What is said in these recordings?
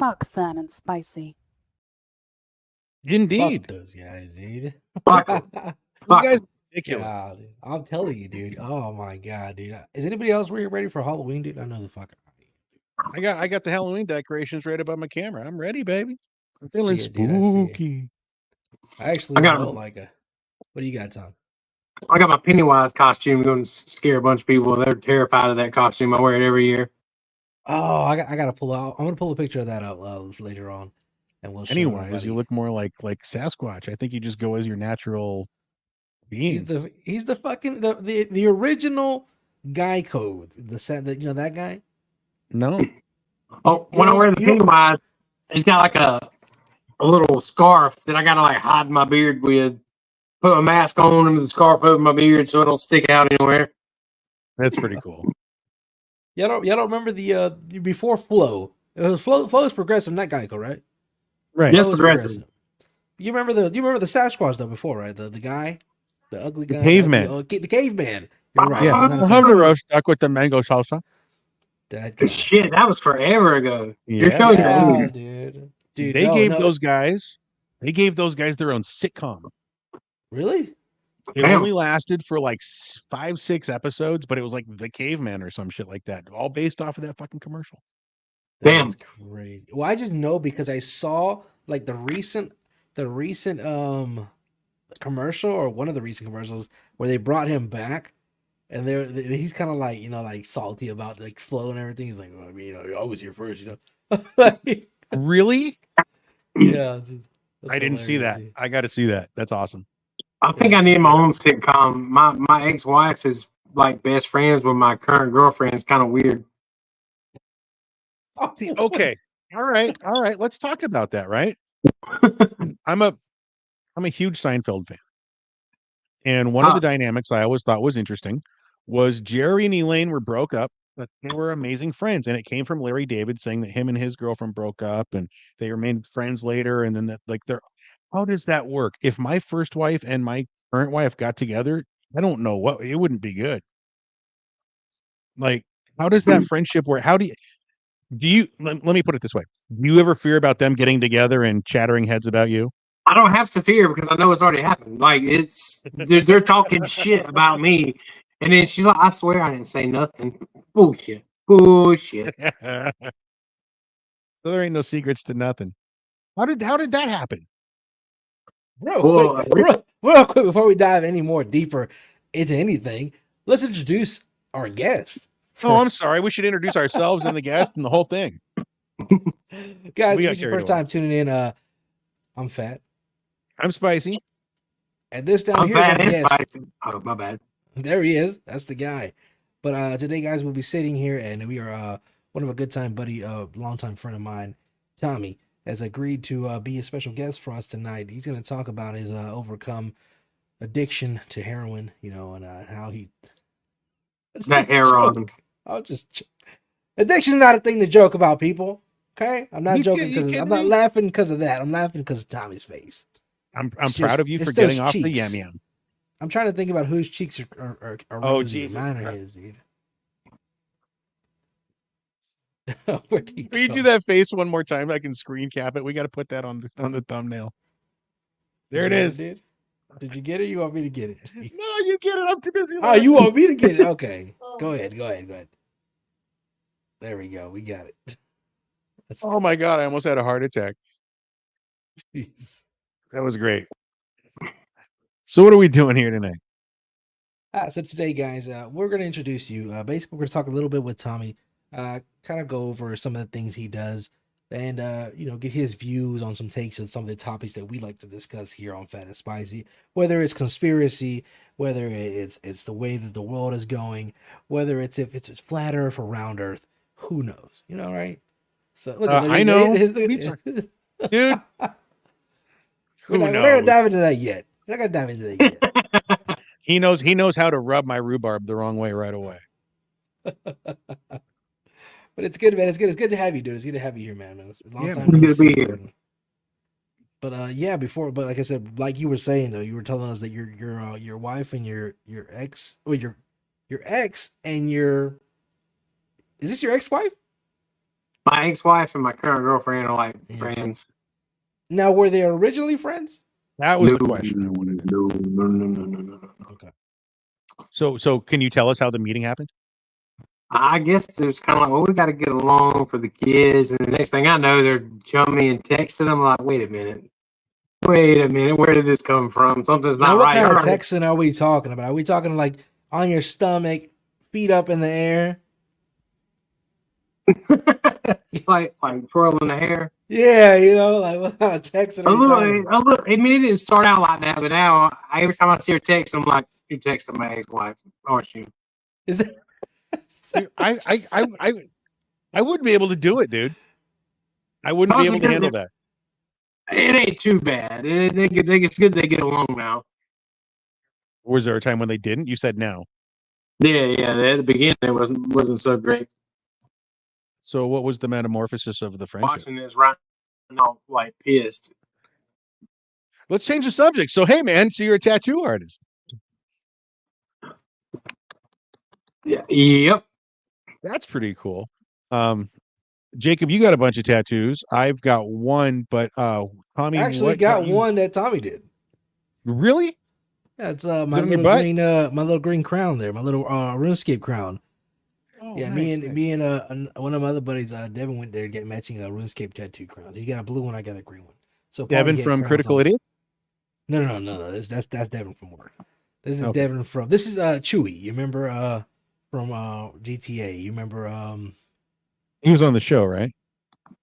Fuck Phat and Spicy. Indeed. Fuck those guys, dude. Fuck 'em. Those Fuck guys 'em. ridiculous. God, I'm telling you, dude. Oh my god, dude. Is anybody else ready for Halloween, dude? I know the fuck. I got the Halloween decorations right above my camera. I'm ready, baby. I'm feeling See it, dude, I see it. spooky. I actually I got- know like a. What do you got, Tom? I got my Pennywise costume going to scare a bunch of people. They're terrified of that costume. I wear it every year. Oh, I got to pull out. I'm gonna pull a picture of that up later on, and we'll show Anyways, everybody. you look more like Sasquatch. I think you just go as your natural being. He's the fucking the original guy code. The set that that guy. No. Oh, when I wear the Pennywise, he's got like a little scarf that I gotta like hide my beard with. Put my mask on and the scarf over my beard so it don't stick out anywhere. That's pretty cool. Y'all don't remember the before Flo? It was Flo is progressive, not Geico, right? Right. Yes, Flo is progressive. You remember the Sasquatch though before, right? The guy, the ugly guy, caveman. the caveman. You're right. Yeah. It's not a How to Sasquatch. roast duck with the mango salsa. That guy. Shit, that was forever ago. You're Yeah. showing Yeah, your age. dude. They no, gave no. those guys their own sitcom. Really? It Damn. only lasted for like 5-6 episodes, but it was like The Caveman or some shit like that, all based off of that fucking commercial. Damn. That's crazy. Well, I just know because I saw like the recent commercial or one of the recent commercials where they brought him back, and he's kind of like like salty about like Flo and everything. He's like, well, I mean, I was here first, Really? Yeah. I didn't see that. I got to see that. That's awesome. I think I need my own sitcom. My ex-wife is like best friends with my current girlfriend. It's kind of weird. See, okay. All right. Let's talk about that, right? I'm a huge Seinfeld fan. And one of the dynamics I always thought was interesting was Jerry and Elaine were broke up, but they were amazing friends. And it came from Larry David saying that him and his girlfriend broke up and they remained friends later. And then how does that work? If my first wife and my current wife got together, I don't know it wouldn't be good. Like, how does that friendship work? How do you let me put it this way. Do you ever fear about them getting together and chattering heads about you? I don't have to fear because I know it's already happened. Like they're talking shit about me, and then she's like, "I swear I didn't say nothing." Bullshit. Bullshit. So there ain't no secrets to nothing. How did that happen? Real quick, before we dive any more deeper into anything, let's introduce our guest. Oh, I'm sorry. We should introduce ourselves and the guest and the whole thing. Guys, We if got it's your carried first away. time tuning in, I'm Phat. I'm Spicy. And this down I'm here is our Phat and guest. Spicy. Oh, my bad. There he is. That's the guy. But today, guys, we'll be sitting here, and we are one of a good time buddy, longtime friend of mine, Tommy, has agreed to be a special guest for us tonight. He's going to talk about his overcome addiction to heroin, and how he That heroin. Addiction's not a thing to joke about, people. Okay, I'm not joking You because I'm kidding not me? laughing because of that. I'm laughing because of Tommy's face. I'm It's proud just- of you it's for getting those off the cheeks. yam yam. I'm trying to think about whose cheeks are Oh, rosy. Jesus Mine are Christ. his, dude. Where'd he Will you go? do that face one more time? I can screen cap it. We got to put that on the thumbnail. There it is. Did you get it? You want me to get it? No, you get it. I'm too busy. Oh, you want me to get it? Okay. Go ahead. There we go. We got it. Oh my God! I almost had a heart attack. Jeez. That was great. So what are we doing here tonight? So today, guys, we're going to introduce you. Basically, we're going to talk a little bit with Tommy, kind of go over some of the things he does, and get his views on some takes on some of the topics that we like to discuss here on Phat and Spicy. Whether it's conspiracy, whether it's the way that the world is going, whether if it's flat Earth or round Earth, who knows? Right? So look, I know. Dude. Who We're not knows? going to dive into that yet. We're not going to dive into that yet. He knows how to rub my rhubarb the wrong way right away. But it's good, man. It's good to have you, dude. It's good to have you here, man. It's a long Yeah, time man. no Good to be see, here. man. But like I said, like you were saying though, you were telling us that your wife and your ex, or your ex and your, is this your ex-wife? My ex-wife and my current girlfriend are like Yeah. friends. Now, were they originally friends? That was the question I wanted. No. Okay. So can you tell us how the meeting happened? I guess it was kind of like, well, we got to get along for the kids. And the next thing I know, they're jumping and texting. I'm like, wait a minute. Where did this come from? Something's Now, not what right. kind of All right. texting are we talking about? Are we talking like on your stomach, feet up in the air? like twirling the hair. Yeah, like what kind of texting are we talking about? I mean, it didn't start out like that, but now every time I see her text, I'm like, "You texting my ex-wife, aren't you?" Is it? Dude, I wouldn't be able to do it, dude. I wouldn't be able to handle that. It ain't too bad. It's good they get along now. Was there a time when they didn't? You said no. Yeah. At the beginning, it wasn't so great. So what was the metamorphosis of the friendship? Watching this right now, like pissed. Let's change the subject. So hey, man, so you're a tattoo artist. Yeah. Yep. That's pretty cool. Jacob, you got a bunch of tattoos. I've got one, but Tommy Actually got one that Tommy did. Really? Yeah, it's Is it my on your little green crown there, my little RuneScape crown. Oh, Yeah, nice, me and one of my other buddies, Devin, went there to get matching RuneScape tattoo crowns. He got a blue one, I got a green one. So Devin from Critical Idiot? No. That's Devin from work. This is Okay. Devin from. This is Chewy. You remember from GTA? You remember He was on the show, right?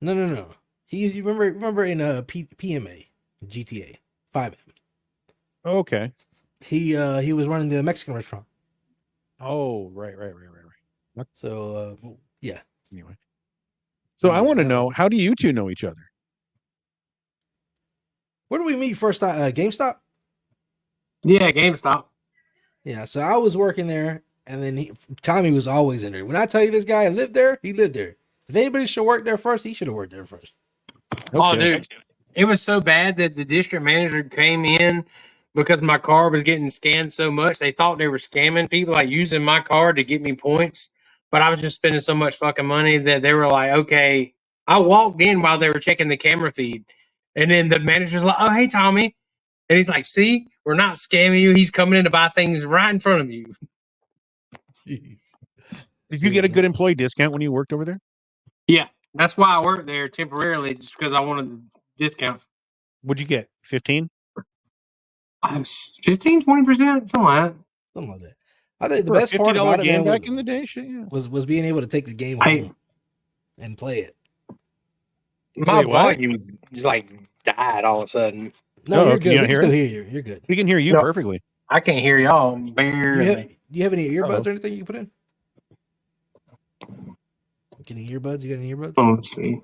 No. You remember in PMA GTA 5M. Okay. He was running the Mexican restaurant. Oh, right. So yeah. Anyway. So I Yeah, want to that know, how do you two know each other? Where did we meet first time? GameStop? Yeah, GameStop. Yeah, so I was working there, and then Tommy was always in there. When I tell you this guy lived there, he lived there. If anybody should work there first, he should have worked there first. Oh, Okay. dude, it was so bad that the district manager came in because my car was getting scanned so much. They thought they were scamming people, like using my car to get me points. but I was just spending so much fucking money that they were like, okay. I walked in while they were checking the camera feed, and then the manager's like, "Oh, hey, Tommy," and he's like, "See, we're not scamming you. He's coming in to buy things right in front of you." Jeez. Did you get a good employee discount when you worked over there? Yeah, that's why I worked there temporarily, just because I wanted the discounts. What'd you get? 15? 15, 20%, something like that. Something like that. I think the For a best part $50 about it, game man, back in the day, shit, yeah. was being able to take the game home and play it. My Wait, what? volume just like died all of a sudden. No, Oh, you're can good. you We not can hear still it? hear you. You're good. We can hear you No. perfectly. I can't hear y'all Do barely. you have any earbuds Uh-oh. or anything you can put in? Any earbuds? You got any earbuds? Let's see.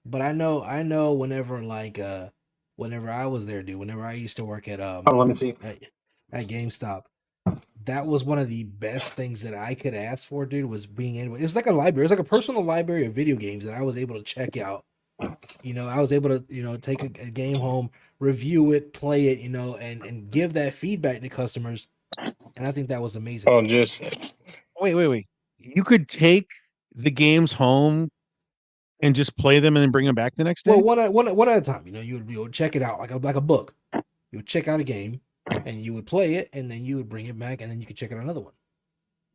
But I know whenever whenever I was there, dude, whenever I used to work at Oh, let me see. at GameStop, that was one of the best things that I could ask for, dude, was being able, it was like a library, it was like a personal library of video games that I was able to check out. You know, I was able to, you know, take a game home, review it, play it, you know, and give that feedback to customers. And I think that was amazing. Oh, just Wait. You could take the games home and just play them and then bring them back the next day? Well, one at a time. You know, you would check it out like a book. You would check out a game, and you would play it, and then you would bring it back, and then you could check out another one.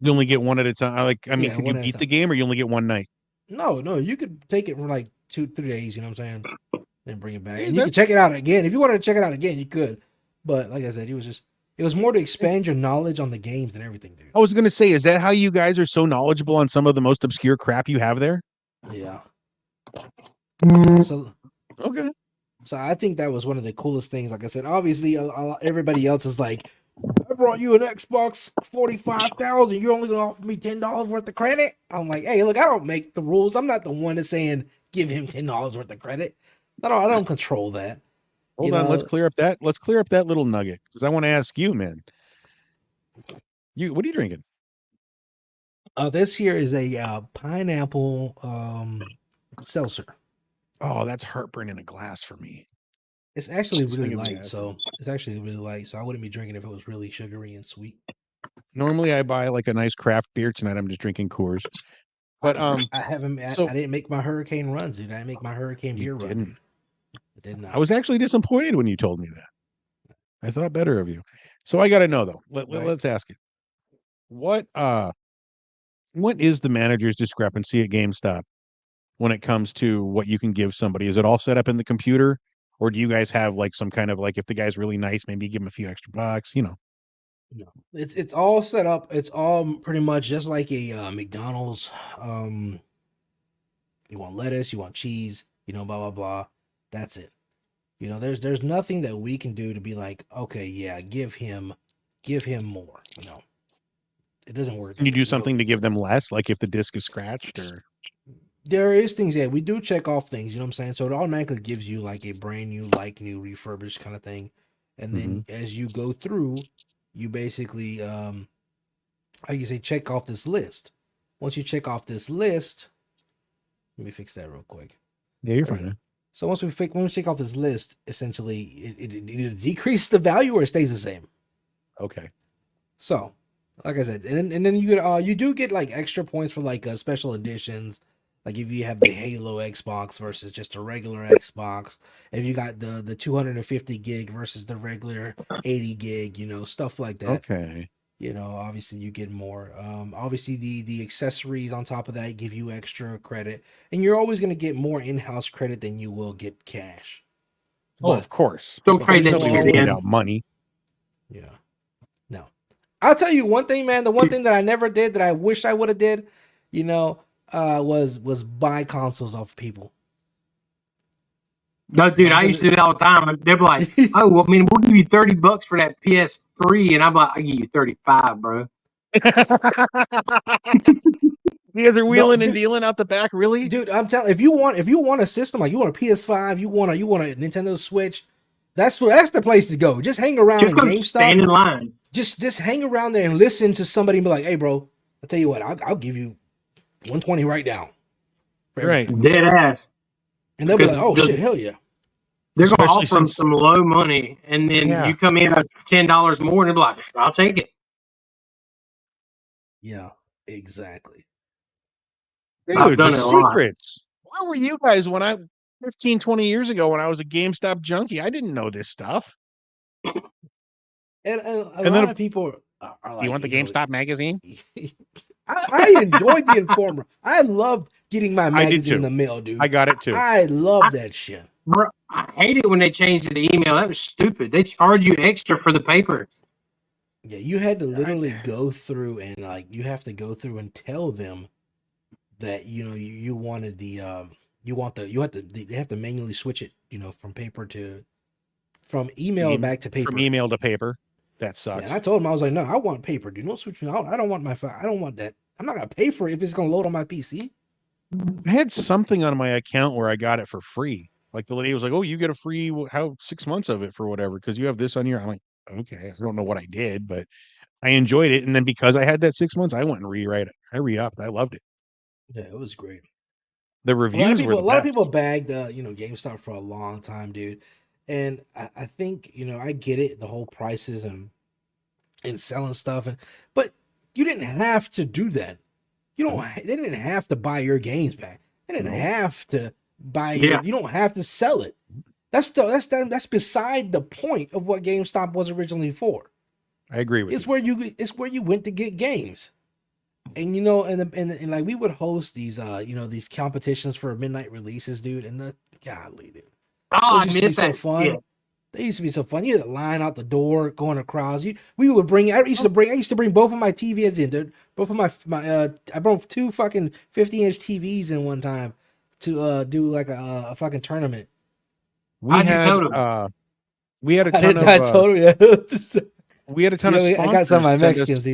You only get one at a time. Could you one at a beat the time. game or you only get one night? No, you could take it for like 2-3 days. You know what I'm saying? Then bring it back, Yeah, and you could check it out again if you wanted to check it out again. You could, but like I said, it was more to expand your knowledge on the games and everything, dude. I was gonna say, is that how you guys are so knowledgeable on some of the most obscure crap you have there? Yeah. Mm. So Okay. So I think that was one of the coolest things. Like I said, obviously, everybody else is like, I brought you an Xbox 45,000. You're only gonna offer me $10 worth of credit. I'm like, hey, look, I don't make the rules. I'm not the one that's saying give him $10 worth of credit. I don't control that. Hold on, let's clear up that little nugget because I want to ask you, man. What are you drinking? This here is a pineapple seltzer. Oh, that's heartburn in a glass for me. It's actually Just really think of light, acid. so it's actually really light. So I wouldn't be drinking if it was really sugary and sweet. Normally, I buy like a nice craft beer. Tonight, I'm just drinking Coors. But I didn't make my hurricane runs, dude. I didn't make my hurricane beer run. Didn't. I did not. I was actually disappointed when you told me that. I thought better of you. So I got to know though. Let's ask it. What is the manager's discrepancy at GameStop when it comes to what you can give somebody? Is it all set up in the computer, or do you guys have like some kind of like if the guy's really nice, maybe give him a few extra bucks? You know. No, it's all set up. It's all pretty much just like a McDonald's. You want lettuce, you want cheese, you know, blah blah blah. That's it. You know, there's nothing that we can do to be like, okay, yeah, give him more. You know, it doesn't work. Can you do something to give them less, like if the disc is scratched or? There is things, yeah, we do check off things, you know what I'm saying? So it automatically gives you like a brand new, new refurbished kind of thing. And then as you go through, you basically how you say check off this list. Once you check off this list, let me fix that real quick. Yeah, you're fine. So when we check off this list, essentially it either decreases the value or it stays the same. Okay. So, like I said, and then you do get like extra points for like special editions. Like if you have the Halo Xbox versus just a regular Xbox, if you got the 250 gig versus the regular 80 gig, you know, stuff like that. Okay. You know, obviously you get more. Obviously the accessories on top of that give you extra credit, and you're always going to get more in-house credit than you will get cash. Oh, of course. Don't trade that shit in. Without money. Yeah. No. I'll tell you one thing, man. The one thing that I never did that I wish I would have did, you know, was buy consoles off people. No, dude, I used to do that all the time. They'd be like, "Oh, well, I mean, we'll give you $30 for that PS3," and I'm like, "I give you 35, bro." You guys are wheeling and dealing out the back, really, dude. I'm telling. If you want a system, like you want a PS5, you want a Nintendo Switch, that's the place to go. Just hang around in GameStop. Stand in line. Just hang around there and listen to somebody and be like, "Hey, bro, I'll tell you what, I'll give you 120 right now." Right, dead ass. And they'll be like, "Oh shit, hell yeah!" They're gonna offer them some low money, and then you come in at $10 more, and they'll be like, "I'll take it." Yeah, exactly. I've Dude, the done it a lot. secrets. Where were you guys when 15, 20 years ago when I was a GameStop junkie? I didn't know this stuff. And a And lot then, of people are do you like, want the GameStop magazine? I enjoyed the Informer. I loved getting my I did magazine in too. the mail, dude. I got it too. I love that shit. Bro, I hate it when they changed the email. That was stupid. They charge you extra for the paper. Yeah, you had to literally go through and you have to go through and tell them that you wanted the they have to manually switch it from paper from email back to paper. From email to paper. That Yeah, sucks. and I told him, I was like, no, I want paper, dude. Don't switch me. I don't want my file. I don't want that. I'm not gonna pay for it if it's gonna load on my PC. I had something on my account where I got it for free. Like the lady was like, "Oh, you get a free 6 months of it for whatever because you have this on your." I'm like, "Okay, I don't know what I did, but I enjoyed it." And then because I had that 6 months, I went and I re-upped. I loved it. Yeah, it was great. The reviews were the A lot of best. people bagged GameStop for a long time, dude. And I think I get it, the whole prices and selling stuff, but you didn't have to do that. They didn't have to buy your games back. They didn't have to buy you don't have to sell it. That's beside the point of what GameStop was originally for. I agree with you. It's where you went to get games. And and like we would host these these competitions for midnight releases, dude. And golly, dude. Oh, I Those used to be missed so that. fun. Yeah. They used to be so fun. You had to line out the door, going across. We would bring. I used to bring both of my TVs in, dude. Both of my I brought 2 fucking 50-inch TVs in one time to do like a fucking tournament. We had a ton of we had a ton of sponsors. I got some of my Mexicans.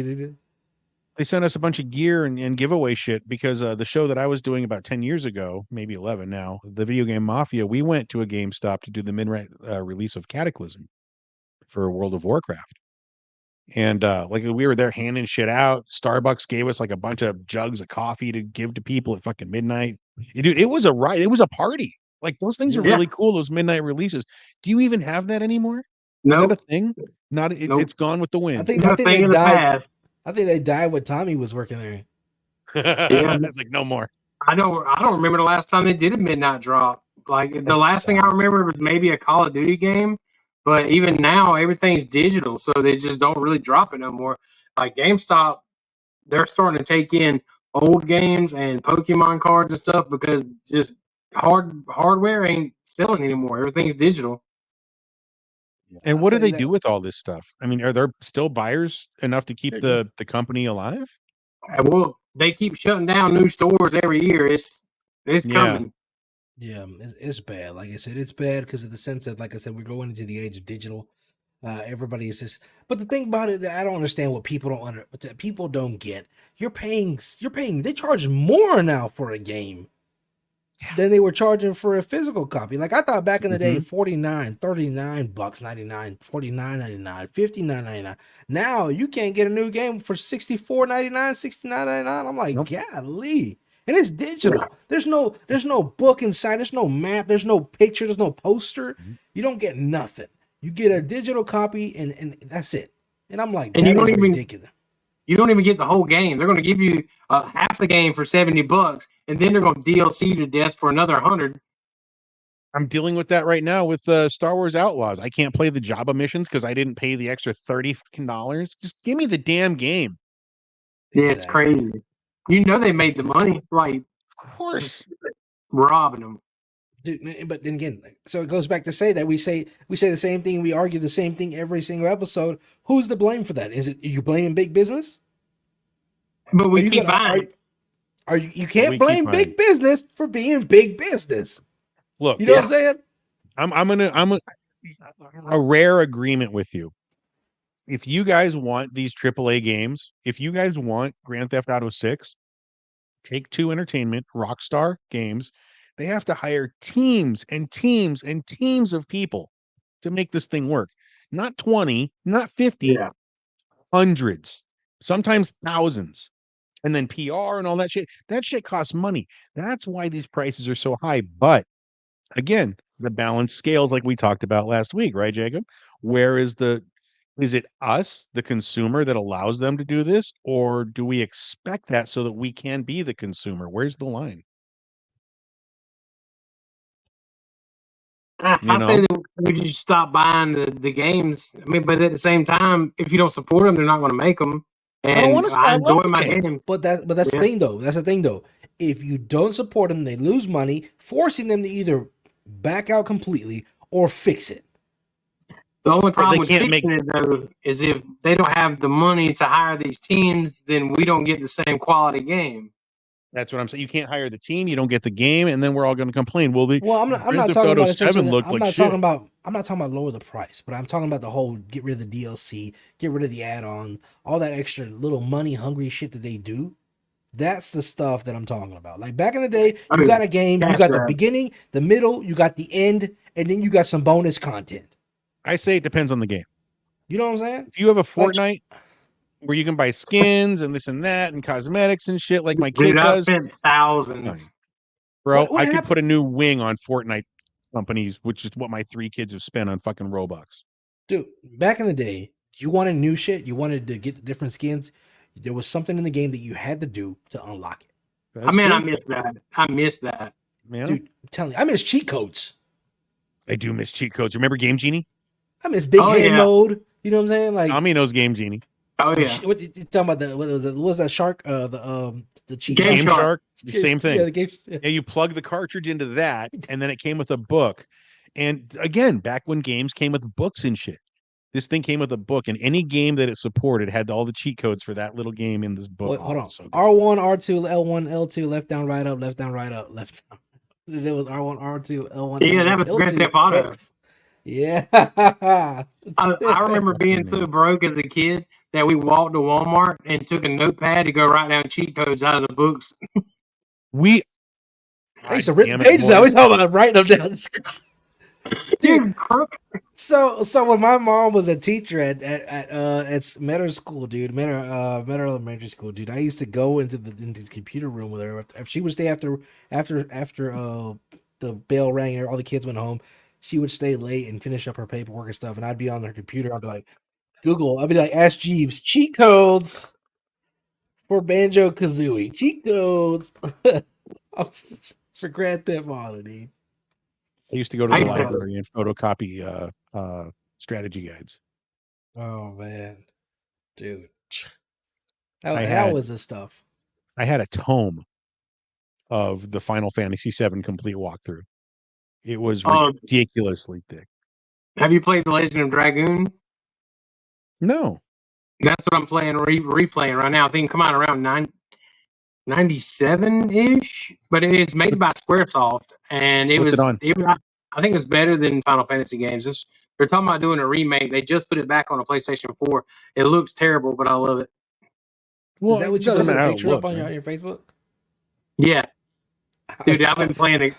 They sent us a bunch of gear and giveaway shit because the show that I was doing about 10 years ago, maybe 11 now, the Video Game Mafia, we went to a GameStop to do the midnight release of Cataclysm for World of Warcraft. And like we were there handing shit out. Starbucks gave us like a bunch of jugs of coffee to give to people at fucking midnight. Dude, it was a riot. It was a party. Like those things are really cool, those midnight releases. Do you even have that anymore? No. Is that a thing? Not it's gone with the wind. I think they died. I think they died when Tommy was working there. It's like no more. I don't remember the last time they did a midnight drop. Like the last thing I remember was maybe a Call of Duty game, but even now everything's digital, so they just don't really drop it no more. Like GameStop, they're starting to take in old games and Pokemon cards and stuff because just hardware ain't selling anymore. Everything's digital. And what do they do with all this stuff? I mean, are there still buyers enough to keep the company alive? Well, they keep shutting down new stores every year. It's coming. Yeah, it's bad. Like I said, it's bad because of the sense of, like I said, we're going into the age of digital. Everybody is just. But the thing about it, that I don't understand what people don't get. You're paying. They charge more now for a game than they were charging for a physical copy. Like I thought back in the day, $49, $39, $99, $49.99, $59.99. Now you can't get a new game for $64.99, $69.99. I'm like, golly. And it's digital. There's no book inside. There's no map. There's no picture. There's no poster. You don't get nothing. You get a digital copy and that's it. And I'm like, that is ridiculous. You don't even get the whole game. They're going to give you half the game for $70, and then they're going to DLC you to death for another $100. I'm dealing with that right now with Star Wars Outlaws. I can't play the Jabba missions because I didn't pay the extra $30. Just give me the damn game. Yeah, it's crazy. You know they made the money, like, of course, robbing them. Dude, but then again, so it goes back to say that we say the same thing, we argue the same thing every single episode. Who's to blame for that? Is it you blaming big business? But we keep buying. You can't blame big business for being big business. Look, you know what I'm saying? I'm a rare agreement with you. If you guys want these AAA games, if you guys want Grand Theft Auto 6, Take-Two Entertainment, Rockstar Games, they have to hire teams and teams and teams of people to make this thing work. Not 20, not 50, hundreds, sometimes thousands. And then PR and all that shit. That shit costs money. That's why these prices are so high. But again, the balance scales like we talked about last week, right, Jacob? Where is the Is it us, the consumer, that allows them to do this, or do we expect that so that we can be the consumer? Where's the line? You I say know? that we should stop buying the games. I mean, but at the same time, if you don't support them, they're not going to make them. I don't And want to. I I love enjoy the my games. games. But that's the Yeah. thing though. That's the thing though. If you don't support them, they lose money, forcing them to either back out completely or fix it. The only problem they with can't fixing it though is if they don't have the money to hire these teams, then we don't get the same quality game. That's what I'm saying. You can't hire the team, you don't get the game, and then we're all going to complain. Well, the Well, I'm Grand not Theft talking Auto about 7 essentially. looked I'm like not shit. talking about lower the price, but I'm talking about the whole get rid of the DLC, get rid of the add-on, all that extra little money hungry shit that they do. That's the stuff that I'm talking about. Like back in the day, I you mean, got a game, you that's got the right. beginning, the middle, you got the end, and then you got some bonus content. I say it depends on the game. You know what I'm saying? If you have a Fortnite where you can buy skins and this and that and cosmetics and shit like my kid Dude, I've does, spent thousands. bro, What I could happened? put a new wing on Fortnite companies, which is what my 3 kids have spent on fucking Robux. Dude, back in the day, you wanted new shit, you wanted to get the different skins. There was something in the game that you had to do to unlock it. That's I mean, true. I missed that. I missed that. Yeah, Dude, I'm telling you, I miss cheat codes. I do miss cheat codes. Remember Game Genie? I miss big Oh, hand yeah. mode. You know what I'm saying? Like Tommy knows Game Genie. Oh yeah. what you talking about? What was that shark? The cheat Game Game shark. Shark, the same thing. Yeah, the game. Yeah. Yeah, you plug the cartridge into that, and then it came with a book. And again, back when games came with books and shit, this thing came with a book, and any game that it supported had all the cheat codes for that little game in this book. Wait, hold on. So good. R1, R2, L1, L2, left down, right up, left down, right up, left down. There was R1, R2, L1. Yeah, L1, that was L2, Grand Theft Auto. X. Yeah. I remember being so broke as a kid that we walked to Walmart and took a notepad to go write down cheat codes out of the books. We I used to God rip damn the it, pages out. boys. We talking about writing them down. Dude, crook. So when my mom was a teacher at Metter School, dude, Metter Elementary School, dude, I used to go into the computer room with her. If she would stay after the bell rang and all the kids went home, she would stay late and finish up her paperwork and stuff, and I'd be on her computer. I'd be like, Google. I'd be like, ask Jeeves cheat codes for Banjo Kazooie. Cheat codes. For Grand Theft Auto, dude. I used to go to the library and photocopy strategy guides. Oh man, dude, that was the stuff. I had a tome of the Final Fantasy VII complete walkthrough. It was ridiculously thick. Have you played The Legend of Dragoon? No. That's what I'm playing, replaying right now. I think it come out around 97-ish, but it's made by Squaresoft, and What's it on? I think it's better than Final Fantasy games. They're talking about doing a remake. They just put it back on a PlayStation 4. It looks terrible, but I love it. Well, is that what you posted a picture up on right? your Facebook? Yeah. Dude, I've been playing it.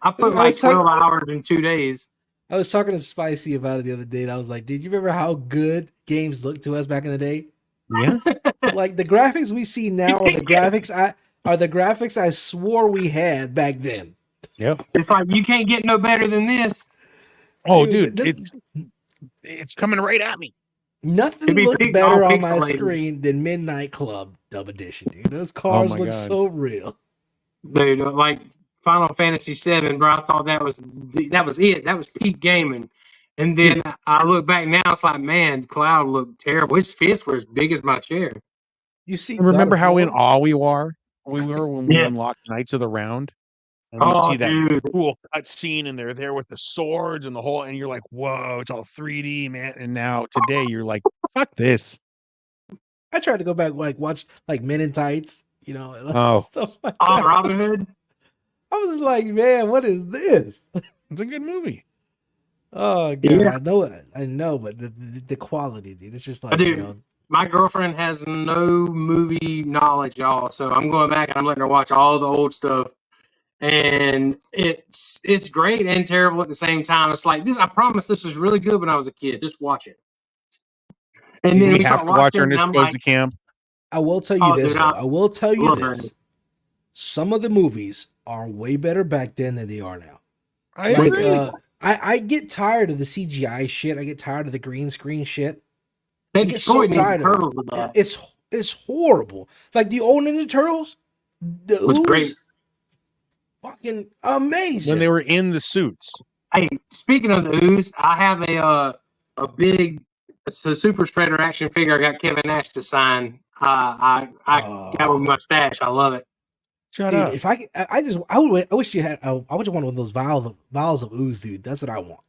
I put like 12 hours in 2 days. I was talking to Spicy about it the other day, and I was like, dude, you remember how good games looked to us back in the day? Yeah. Like the graphics we see now are the graphics I swore we had back then. Yep. It's like you can't get no better than this. Oh, dude, it's coming right at me. Nothing looked better on my screen than Midnight Club Dub Edition, dude. Those cars look so real. Dude, like Final Fantasy VII, bro, I thought that was it. That was peak gaming. And then I look back now, it's like, man, Cloud looked terrible. His fists were as big as my chair. You see, remember how in awe we were when we unlocked Knights of the Round? And you see that cool cut scene, and they're there with the swords and the whole, and you're like, whoa, it's all 3D, man. And now today you're like, fuck this. I tried to go back, watch Men in Tights, stuff like that. Robin Hood. I was like, man, what is this? It's a good movie. Oh god, I know, but the quality, dude, it's just like, dude, my girlfriend has no movie knowledge, y'all. So I'm going back and I'm letting her watch all the old stuff. And it's great and terrible at the same time. It's like this. I promise this was really good when I was a kid. Just watch it. And then we have to watch her and just goes to camp. I will tell you this. I will tell you this. Some of the movies are way better back then than they are now. I agree. I get tired of the CGI shit. I get tired of the green screen shit. They I get so destroyed Ninja tired of it. Turtles with that. It's horrible. Like the old Ninja Turtles, the Was ooze, great. fucking amazing. When they were in the suits. Hey, speaking of the ooze, I have a big Super Shredder action figure. I got Kevin Nash to sign. I got with my stash. I love it. Shut Dude, up. if I wish you had. I would want one of those vials of ooze, dude. That's what I want.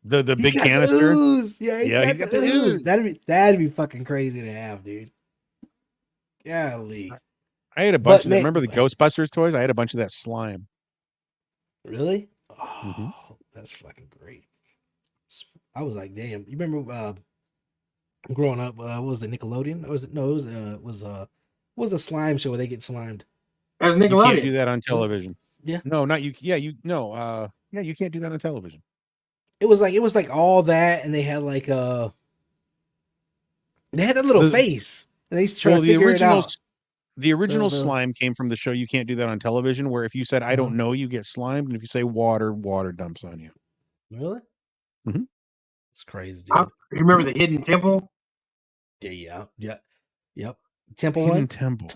The He's big got canister. The ooze. Yeah, Yeah, he's got the ooze. That'd be fucking crazy to have, dude. Golly. I had a bunch But, of that. man- Remember the Ghostbusters toys? I had a bunch of that slime. Really? Oh, Mhm. that's fucking great. I was like, damn. You remember growing up? What was it, Nickelodeon? It was a slime show where they get slimed. That was You can't Nickelodeon. do that on television. Yeah. No, not you. Yeah, you no. Yeah, you can't do that on television. It was like all that, and they had like they had that little face, and they used to try to figure it out. The original The- slime came from the show You Can't Do That on Television, where if you said, I don't know, you get slimed. And if you say water, water dumps on you. Really? Mhm. It's crazy, dude. You remember the Hidden Temple? Yeah. Yep. Temple Hidden Run. Temple.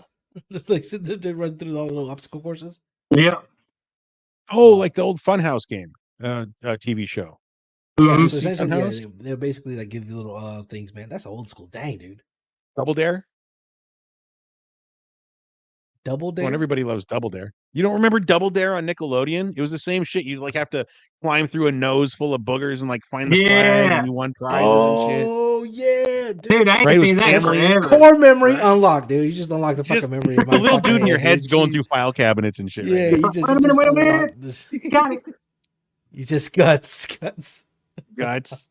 Just like sit there to run through all the little obstacle courses. Yeah. Oh, like the old Funhouse game, TV show. Yeah, Mhm. so See essentially, Funhouse? they're basically like give you little things, man. That's old school. Dang, dude. Double Dare? Double Come on, Dare. everybody loves Double Dare. You don't remember Double Dare on Nickelodeon? It was the same shit. You'd like have to climb through a nose full of boogers and like find the flag, Yeah. and you won prizes and shit. Oh yeah, dude. Dude, I ain't Right, it was seen that in family. forever. Core memory Right. unlocked, dude. You just unlocked the Just fucking memory of my The little fucking dude in your head, head's dude. going through file cabinets and shit. Yeah, Right you It's just like, wait a minute. unlocked this. Got it. You just guts. Guts.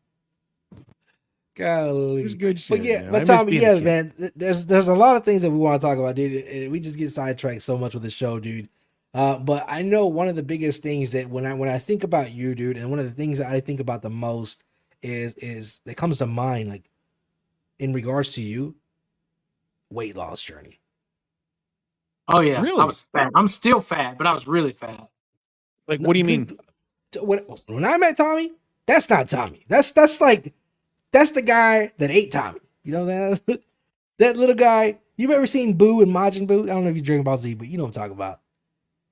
Golly. It's good shit. But yeah, man. I but miss Tommy, being a yeah, kid. man. There's a lot of things that we want to talk about, dude. And we just get sidetracked so much with the show, dude. But I know one of the biggest things that when I think about you, dude, and one of the things that I think about the most is that comes to mind, like in regards to you, weight loss journey. Oh yeah. Really? I was fat. I'm still fat, but I was really fat. Like, what do you mean? When I met Tommy, that's not Tommy. That's the guy that ate Tommy. You know what I'm saying? That little guy. You've ever seen Boo and Majin Buu? I don't know if you drink Ball Z, but you know what I'm talking about.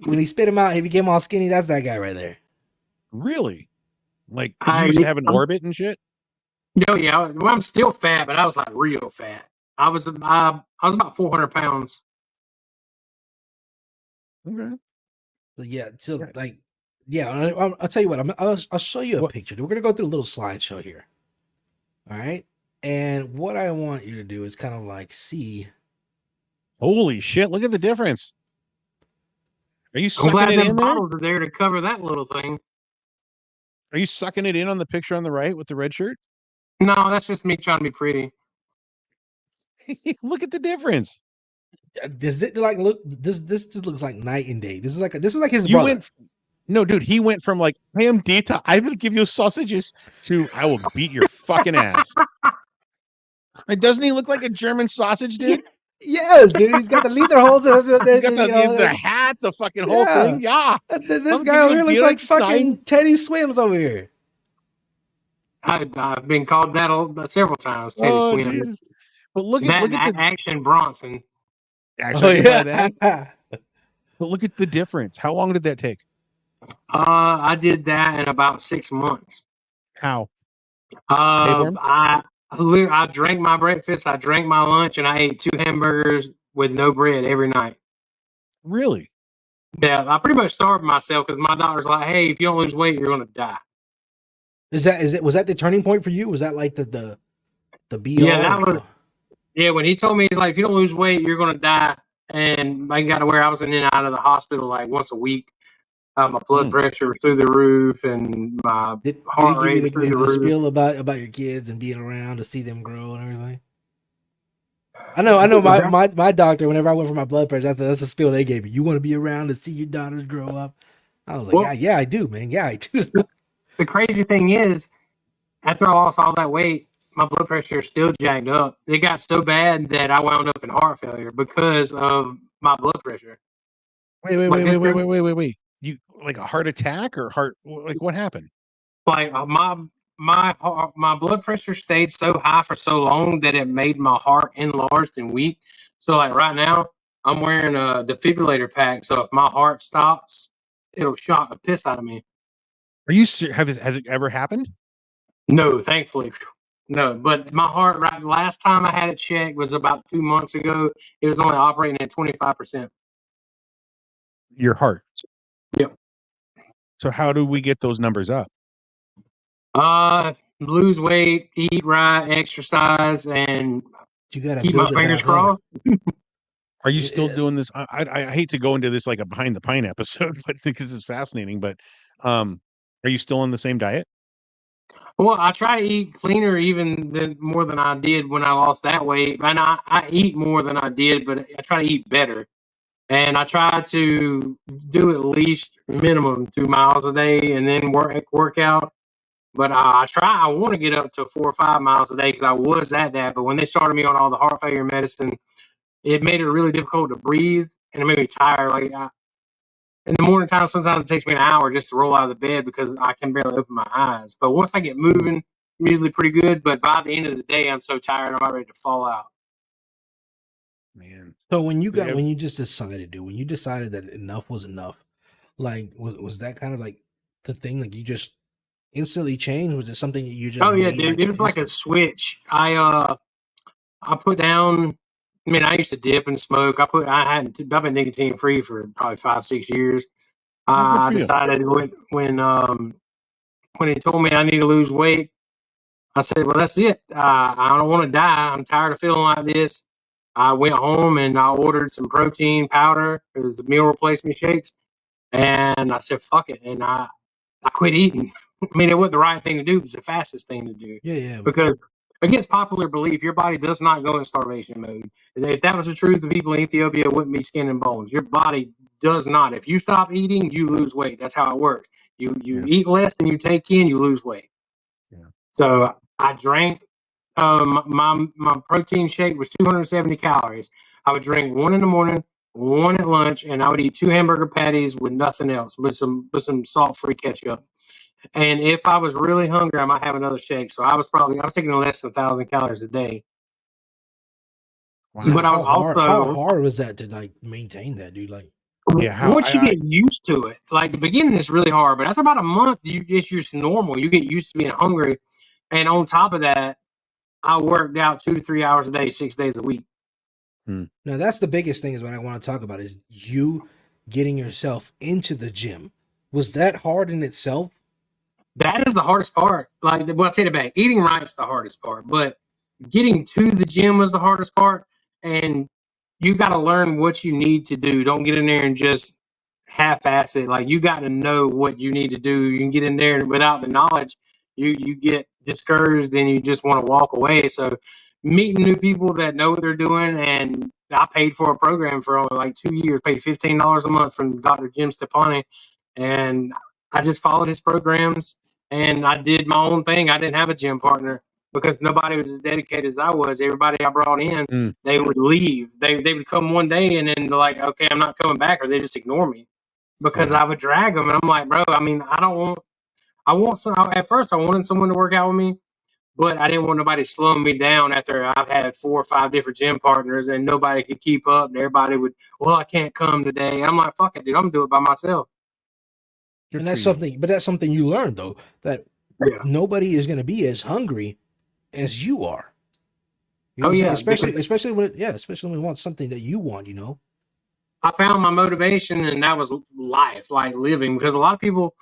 When he spit him out, he became all skinny. That's that guy right there. Really? Like, I- you used to have an orbit and shit? No, yeah. Well, I'm still fat, but I was like real fat. I was about 400 pounds. Okay. So yeah, so Yeah. like, yeah. I'll tell you what. I'll show you a What? picture. We're gonna go through a little slideshow here. All right. And what I want you to do is kind of like see. Holy shit, look at the difference. Are you I'm sucking glad it them in there? bottles are there to cover that little thing. Are you sucking it in on the picture on the right with the red shirt? No, that's just me trying to be pretty. Look at the difference. Does it like look? This just looks like night and day. This is like his You brother. No, dude, he went from like, I am Dita, I will give you sausages, to I will beat your fucking ass. And doesn't he look like a German sausage, dude? Yes, dude. He's got the leather holes. He's got the hat, the fucking whole Yeah. thing. Yeah. This I'm guy over here giving you looks like Bjornstein. fucking Teddy Swims over here. I've been called that several times. Teddy Oh, Swims. Jesus. But look That at the Action Bronson. actually, I can buy that. But look at the difference. How long did that take? I did that in about 6 months. How? I drank my breakfast, I drank my lunch, and I ate 2 hamburgers with no bread every night. Really? Yeah, I pretty much starved myself because my doctor's like, "Hey, if you don't lose weight, you're gonna die." Was that the turning point for you? Was that like the be Yeah, all? that was. Yeah, when he told me, he's like, "If you don't lose weight, you're gonna die," and I got to where I was in and out of the hospital like once a week. My blood pressure was through the roof, and my Did he heart give rate you was through the the roof. spiel about your kids and being around to see them grow and everything? I know. My doctor, whenever I went for my blood pressure, that's the spiel they gave me. You want to be around to see your daughters grow up? I was like, Well- yeah, I do, man. Yeah, I do. The crazy thing is, after I lost all that weight, my blood pressure is still jacked up. It got so bad that I wound up in heart failure because of my blood pressure. Wait. You like a heart attack or heart? Like what happened? Like my my blood pressure stayed so high for so long that it made my heart enlarged and weak. So like right now, I'm wearing a defibrillator pack. So if my heart stops, it'll shock the piss out of me. Are you has it ever happened? No, thankfully. No, but my heart right last time I had it checked was about 2 months ago. It was only operating at 25%. Your heart. Yep. So how do we get those numbers up? Lose weight, eat right, exercise, and You gotta keep my build it fingers back up. crossed. Are you still doing this? I hate to go into this like a behind the pine episode, but because it's fascinating. But are you still on the same diet? Well, I try to eat cleaner more than I did when I lost that weight. And I eat more than I did, but I try to eat better. And I try to do at least minimum 2 miles a day and then work out. But I want to get up to 4 or 5 miles a day because I was at that. But when they started me on all the heart failure medicine, it made it really difficult to breathe and it made me tired. Like in the morning time, sometimes it takes me an hour just to roll out of the bed because I can barely open my eyes. But once I get moving, I'm usually pretty good. But by the end of the day, I'm so tired, I'm about ready to fall out. Man. So when you just decided, dude, when you decided that enough was enough, like was that kind of like the thing? Like you just instantly changed? Was it something that you just? Oh yeah, made, dude, it was like a switch. I put down. I mean, I used to dip and smoke. I've been nicotine free for probably 5-6 years. I decided when he told me I need to lose weight, I said, well, that's it. I don't want to die. I'm tired of feeling like this. I went home and I ordered some protein powder. It was meal replacement shakes. And I said, fuck it. And I quit eating. I mean, it wasn't the right thing to do. It was the fastest thing to do. Yeah. Because against popular belief, your body does not go in starvation mode. And if that was the truth, the people in Ethiopia wouldn't be skin and bones. Your body does not. If you stop eating, you lose weight. That's how it works. You eat less than you take in, you lose weight. Yeah. So I drank my protein shake was 270 calories. I would drink one in the morning, one at lunch, and I would eat 2 hamburger patties with nothing else, with some salt-free ketchup. And if I was really hungry, I might have another shake. So I was taking less than 1,000 calories a day. Wow. But I was how hard was that to like maintain that, dude? Like, yeah, once you get used to it, like the beginning is really hard, but after about a month, it's just normal. You get used to being hungry, and on top of that, I worked out 2 to 3 hours a day, 6 days a week. Now that's the biggest thing is what I want to talk about is you getting yourself into the gym. Was that hard in itself? That is the hardest part. Like, well, I'll take it back. Eating right is the hardest part, but getting to the gym was the hardest part. And you got to learn what you need to do. Don't get in there and just half-ass it. Like, you got to know what you need to do. You can get in there and without the knowledge, you get discouraged and you just want to walk away. So meeting new people that know what they're doing, and I paid for a program for only like 2 years, paid $15 a month from Dr. Jim Stepani, and I just followed his programs and I did my own thing. I didn't have a gym partner because nobody was as dedicated as I was. Everybody I brought in, they would leave. They would come one day and then they're like, okay, I'm not coming back, or they just ignore me because I would drag them. And I'm like, bro, I mean, at first I wanted someone to work out with me, but I didn't want nobody slowing me down after I've had 4 or 5 different gym partners and nobody could keep up. And everybody would, well, I can't come today. I'm like, fuck it, dude, I'm gonna do it by myself. And that's something you learned though, that nobody is going to be as hungry as you are. You know especially when you want something that you want, you know. I found my motivation, and that was life, like living, because a lot of people,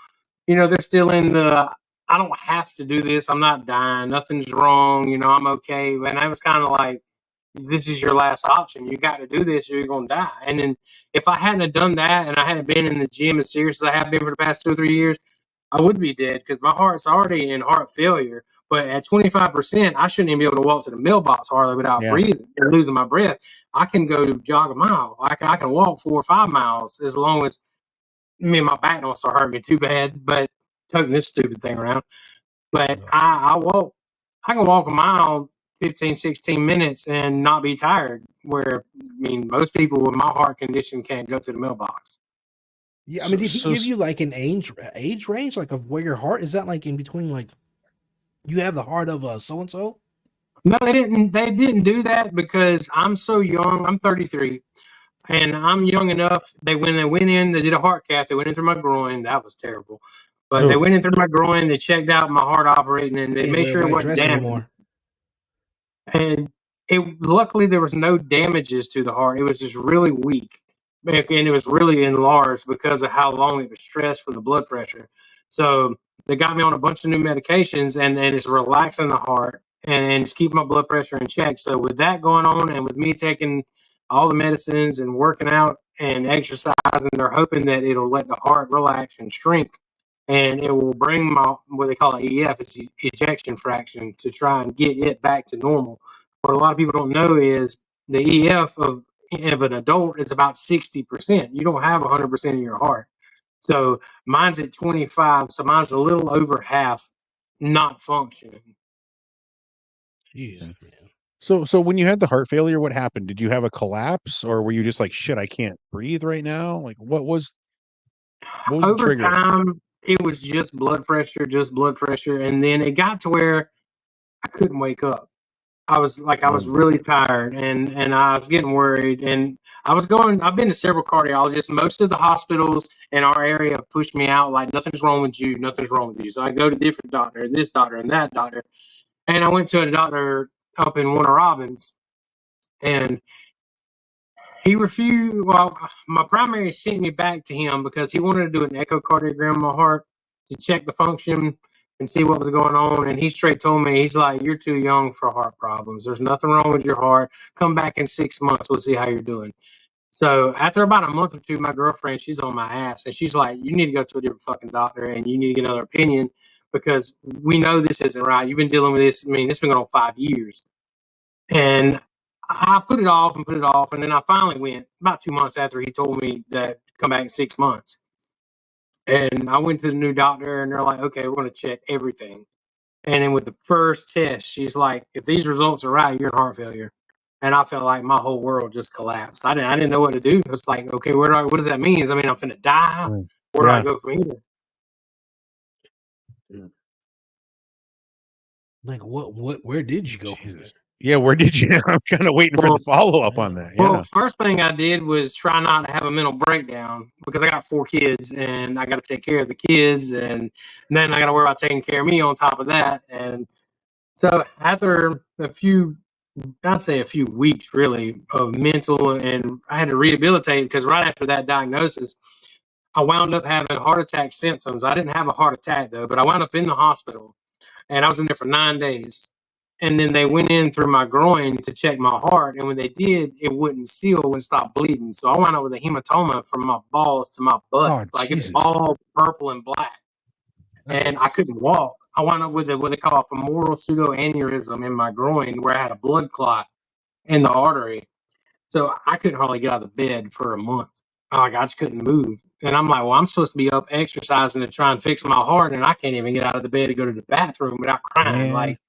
they're still in the, I don't have to do this. I'm not dying. Nothing's wrong. I'm okay. And I was kind of like, this is your last option. You got to do this or you're going to die. And then if I hadn't have done that and I hadn't been in the gym as serious as I have been for the past 2 or 3 years, I would be dead because my heart's already in heart failure. But at 25%, I shouldn't even be able to walk to the mailbox hardly without breathing and losing my breath. I can go jog a mile. I can walk 4 or 5 miles as long as me and my back don't start hurting me too bad, but toting this stupid thing around. But I can walk a mile 15, 16 minutes and not be tired, where, most people with my heart condition can't go to the mailbox. Yeah, I mean, did he give you like an age range, like of where your heart is that, like in between, like you have the heart of a so and so. No, they didn't. They didn't do that because I'm so young. I'm 33, and I'm young enough. When they went in, they did a heart cath. They went in through my groin. That was terrible. But they Oh, went in through my groin. They checked out my heart operating, and they Can't made wear a sure it white wasn't dress damaged. anymore. And luckily there was no damages to the heart. It was just really weak, and it was really enlarged because of how long it was stressed from the blood pressure. So they got me on a bunch of new medications, and it's relaxing the heart and it's keeping my blood pressure in check. So with that going on, and with me taking all the medicines and working out and exercising, they're hoping that it'll let the heart relax and shrink, and it will bring my what they call an EF, it's the ejection fraction, to try and get it back to normal. What a lot of people don't know is the EF of an adult is about 60%. You don't have 100% of your heart. So mine's at 25. So mine's a little over half not functioning. Jeez, okay. man. So when you had the heart failure, what happened? Did you have a collapse, or were you just like, shit, I can't breathe right now? Like, what was the Over trigger? time, it was just blood pressure. And then it got to where I couldn't wake up. I was Oh, really tired, and I was getting worried, and I've been to several cardiologists. Most of the hospitals in our area pushed me out like nothing's wrong with you, nothing's wrong with you. So I go to different doctor and this doctor and that doctor. And I went to a doctor up in Warner Robins, and he refused. Well, my primary sent me back to him because he wanted to do an echocardiogram of my heart to check the function and see what was going on. And he straight told me, he's like, "You're too young for heart problems. There's nothing wrong with your heart. Come back in 6 months. We'll see how you're doing." So after about a month or two, my girlfriend, she's on my ass, and she's like, "You need to go to a different fucking doctor, and you need to get another opinion because we know this isn't right. You've been dealing with this. I mean, it's been going on 5 years." And I put it off and put it off. And then I finally went about 2 months after he told me that come back in 6 months. And I went to the new doctor, and they're like, "Okay, we're going to check everything." And then with the first test, she's like, "If these results are right, you're in heart failure." And I felt like my whole world just collapsed. I didn't know what to do. It was like, okay, what does that mean? I mean, I'm finna die. right. Where do I Yeah. go from here? Like where did you go from there? Jesus. Yeah, where did you? I'm kind of waiting for Well, the follow up on Yeah. that. Well, Yeah. first thing I did was try not to have a mental breakdown because I got 4 kids and I got to take care of the kids, and then I got to worry about taking care of me on top of that. And so after I'd say a few weeks really of mental, and I had to rehabilitate because right after that diagnosis, I wound up having heart attack symptoms. I didn't have a heart attack though, but I wound up in the hospital, and I was in there for 9 days. And then they went in through my groin to check my heart, and when they did, it wouldn't seal, wouldn't stop bleeding. So I wound up with a hematoma from my balls to my butt, Oh, like it's Jesus. all purple and black, That and I sucks. couldn't walk. I wound up with what they call a femoral pseudoaneurysm in my groin, where I had a blood clot in the artery. So I couldn't hardly get out of bed for a month. Like I just couldn't move. And I'm like, well, I'm supposed to be up exercising to try and fix my heart, and I can't even get out of the bed to go to the bathroom without crying. Man. Like,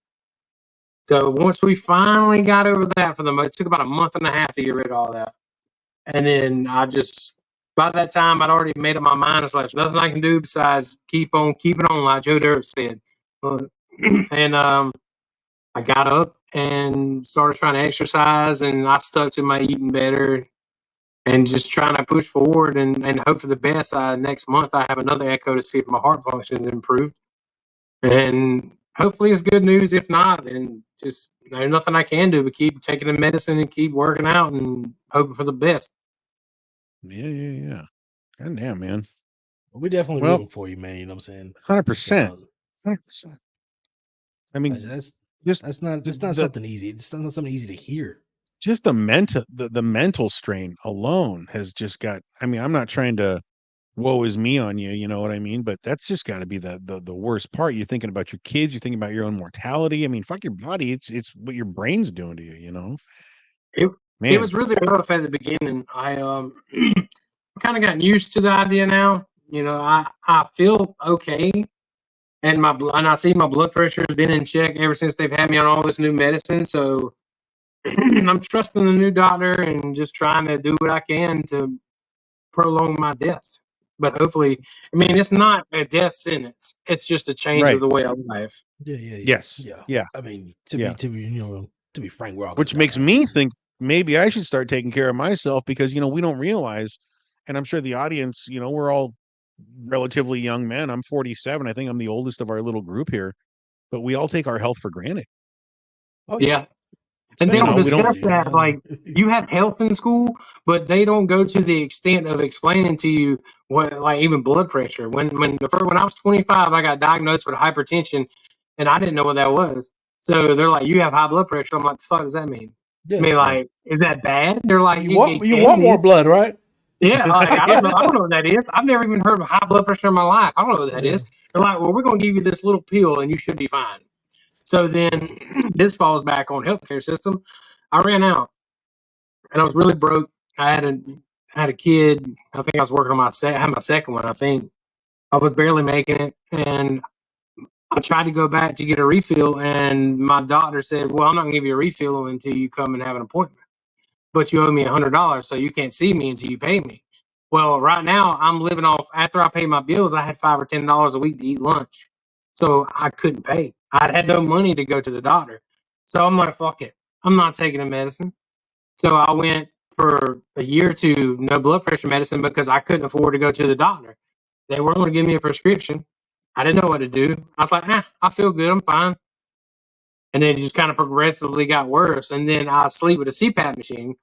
so once we finally got over that, it took about a month and a half to get rid of all that. And then by that time, I'd already made up my mind. It's like, there's nothing I can do besides keep on keeping on, like Joe Dirt said. And I got up and started trying to exercise, and I stuck to my eating better and just trying to push forward and hope for the best. Next month, I have another echo to see if my heart function is improved. And hopefully it's good news. If not, then just there's nothing I can do but keep taking the medicine and keep working out and hoping for the best. Yeah. God damn, man. We're definitely Well, rooting for you, man. You know what I'm saying? 100%. know, 100%. I mean, that's just that's not something easy. It's not something easy to hear. just the mental strain alone has just got, I mean, I'm not trying to woe is me on you, you know what I mean? But that's just got to be the worst part. You're thinking about your kids, you're thinking about your own mortality. I mean, fuck your body. It's what your brain's doing to you, you know? It it Man. was really rough at the beginning. I kind of gotten used to the idea now. I feel okay, and I see my blood pressure has been in check ever since they've had me on all this new medicine. So I'm trusting the new doctor and just trying to do what I can to prolong my death. But hopefully, I mean, it's not a death sentence. It's just a change of the way of life. Yes. Yeah. I mean, to be frank, we're all Which gonna die, makes me obviously. think maybe I should start taking care of myself because we don't realize, and I'm sure the audience, we're all relatively young men. I'm 47. I think I'm the oldest of our little group here, but we all take our health for granted. Oh Yeah. And they Especially don't we don't- discuss that. Like, you have health in school, but they don't go to the extent of explaining to you what, like, even blood pressure. When I was 25, I got diagnosed with hypertension, and I didn't know what that was. So they're like, "You have high blood pressure." I'm like, "The fuck does that mean?" Yeah. I mean, like, is that bad? They're like, you want more blood, right? Yeah, like, I don't know what that is. I've never even heard of high blood pressure in my life. I don't know what that is. They're like, "Well, we're going to give you this little pill, and you should be fine." So then this falls back on healthcare system. I ran out, and I was really broke. I had a kid. I think I was working on I had my second one. I think I was barely making it, and I tried to go back to get a refill, and my doctor said, "Well, I'm not going to give you a refill until you come and have an appointment. But you owe me $100, so you can't see me until you pay me." Well, right now I'm living off, after I paid my bills, I had $5 or $10 a week to eat lunch. So I couldn't pay. I had no money to go to the doctor. So I'm like, fuck it. I'm not taking the medicine. So I went for a year or two, no blood pressure medicine, because I couldn't afford to go to the doctor. They weren't going to give me a prescription. I didn't know what to do. I was like, I feel good. I'm fine. And then it just kind of progressively got worse. And then I sleep with a CPAP machine,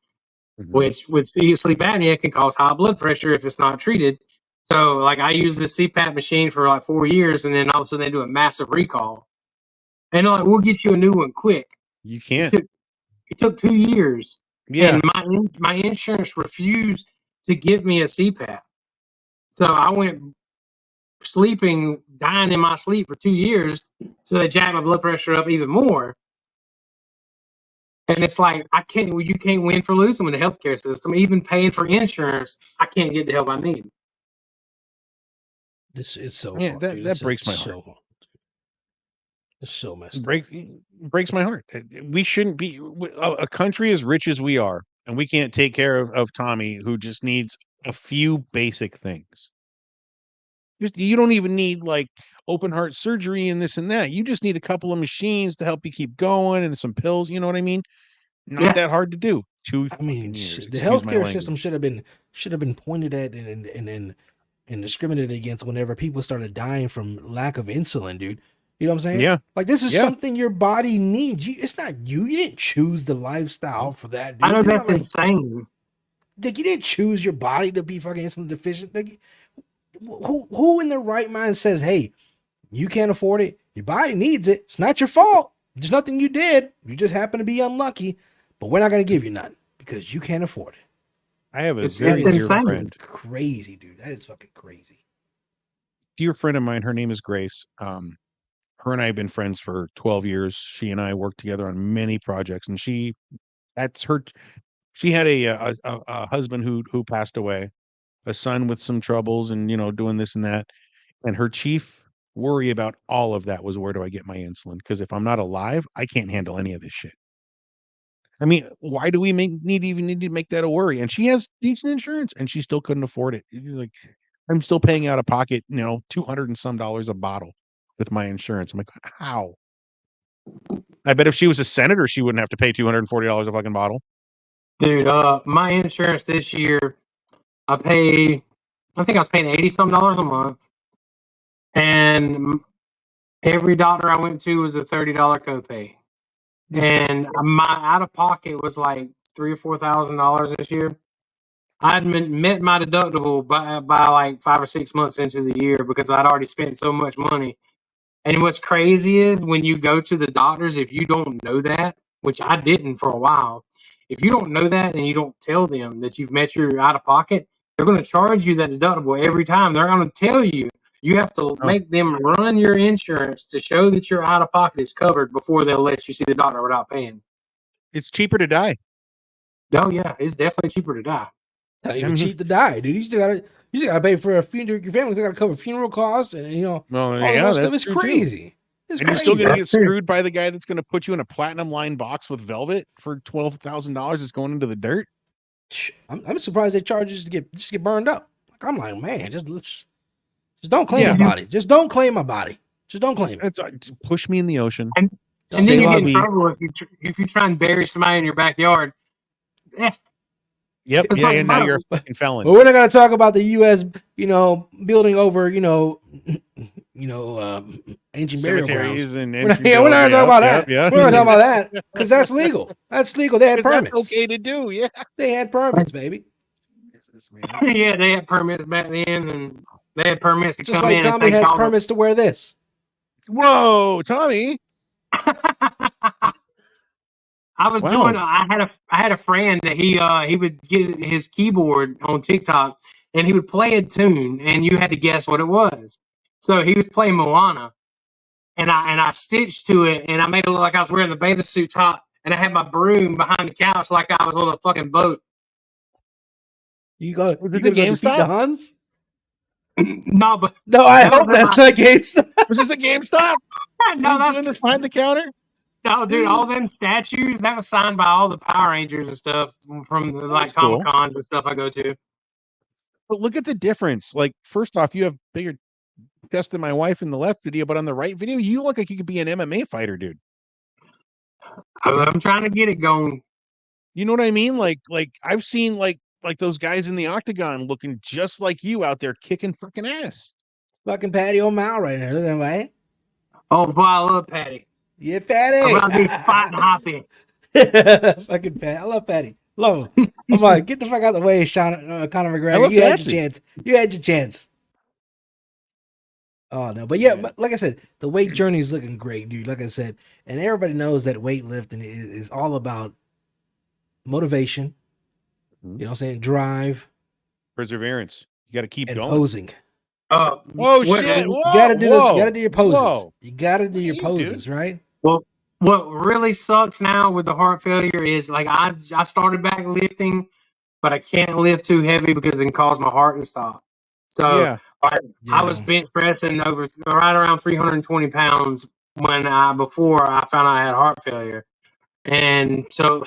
which with sleep apnea can cause high blood pressure if it's not treated. So, like, I used the CPAP machine for like 4 years, and then all of a sudden they do a massive recall. And they're like, "We'll get you a new one quick." You can't. It took 2 years. Yeah. And my insurance refused to give me a CPAP. So I went sleeping, dying in my sleep for 2 years. So they jacked my blood pressure up even more. And it's like, you can't win for losing with the healthcare system. Even paying for insurance, I can't get the help I need. This is so Yeah, fucked, that dude. that breaks my heart. It's so messed up. Breaks my heart. We shouldn't be a country as rich as we are, and we can't take care of Tommy, who just needs a few basic things. You don't even need like open heart surgery and this and that. You just need a couple of machines to help you keep going and some pills. You know what I mean? Not that hard to do. 2 fucking years. The Excuse my healthcare language. system should have been pointed at and discriminated against whenever people started dying from lack of insulin, dude. You know what I'm saying? Yeah. Like, this is something your body needs. It's not you. You didn't choose the lifestyle for that, dude. I know that's insane. Like, you didn't choose your body to be fucking insulin deficient. Like, who in their right mind says, "Hey, you can't afford it. Your body needs it. It's not your fault. There's nothing you did. You just happen to be unlucky. But we're not going to give you none because you can't afford it." I have a It's very dear insane. friend. Crazy, dude. That is fucking crazy. Dear friend of mine. Her name is Grace. Her and I have been friends for 12 years. She and I worked together on many projects, and she had a husband who passed away, a son with some troubles, and doing this and that. And her chief worry about all of that was, where do I get my insulin? Because if I'm not alive, I can't handle any of this shit. I mean, why do we need to make that a worry? And she has decent insurance, and she still couldn't afford it. You're like, I'm still paying out of pocket, $200 and some a bottle with my insurance. I'm like, how? I bet if she was a senator, she wouldn't have to pay $240 a fucking bottle. Dude, my insurance this year, I think I was paying $80-some a month. And every doctor I went to was a $30 copay. And my out of pocket was like $3,000 or $4,000 this year. I had met my deductible by like 5 or 6 months into the year because I'd already spent so much money. And what's crazy is when you go to the doctors, if you don't know that, which I didn't for a while, if you don't know that and you don't tell them that you've met your out of pocket, they're going to charge you that deductible every time. They're going to tell you have to make them run your insurance to show that your out of pocket is covered before they'll let you see the doctor without paying. It's cheaper to die. Oh yeah, it's definitely cheaper to die. Not even cheap to die, dude. You still gotta pay for a funeral. Your family's got to cover funeral costs, and all that stuff is crazy. And you're still going to get screwed by the guy that's going to put you in a platinum lined box with velvet for $12,000 that's going into the dirt. I'm surprised they charge you just to get burned up. I'm like, man, just don't claim my body. Just don't claim my body. Just don't claim it. Push me in the ocean. And then you get in trouble if you try and bury somebody in your backyard. Yep. It's Yeah. like, And now you're a fucking felon. But we're not going to talk about the U.S. Building over ancient burial grounds. And we're not going to talk about that. We're not going to talk about that because that's legal. That's legal. They had permits. That's okay to do. Yeah. They had permits, baby. Yeah, they had permits back then, and they had permits to Just come like in. Tommy has permits to wear this. Whoa, Tommy! I was doing. I had a friend that he would get his keyboard on TikTok, and he would play a tune, and you had to guess what it was. So he was playing Moana, and I stitched to it, and I made it look like I was wearing the bathing suit top, and I had my broom behind the couch like I was on a fucking boat. You got the GameStop? The Huns? No, but I hope that's not GameStop. Was this a GameStop? No, that's behind the counter. No, dude, all them statues that was signed by all the Power Rangers and stuff from like Comic Cons and stuff I go to. But look at the difference. Like, first off, you have bigger chest than my wife in the left video, but on the right video, you look like you could be an MMA fighter, dude. I'm trying to get it going. You know what I mean? Like I've seen like those guys in the octagon looking just like you out there kicking fucking ass. Fucking Patty O'Malley right there, look at that. Oh boy, I love Patty. Yeah, Patty. I'm gonna be fighting Hoppy. Fucking Patty. I love Patty. Love him. I'm like, get the fuck out of the way, Conor McGregor. You had your chance. You had your chance. Oh no, but yeah, but like I said, the weight journey is looking great, dude. Like I said, and everybody knows that weightlifting is all about motivation. You know what I'm saying? Drive, perseverance. You got to keep going. Posing. Whoa, shit! Whoa, you gotta do this. You gotta do your poses. Whoa. You gotta do your poses, right? Well, what really sucks now with the heart failure is like I started back lifting, but I can't lift too heavy because it can cause my heart to stop. So I was bench pressing over right around 320 pounds before I found out I had heart failure, and so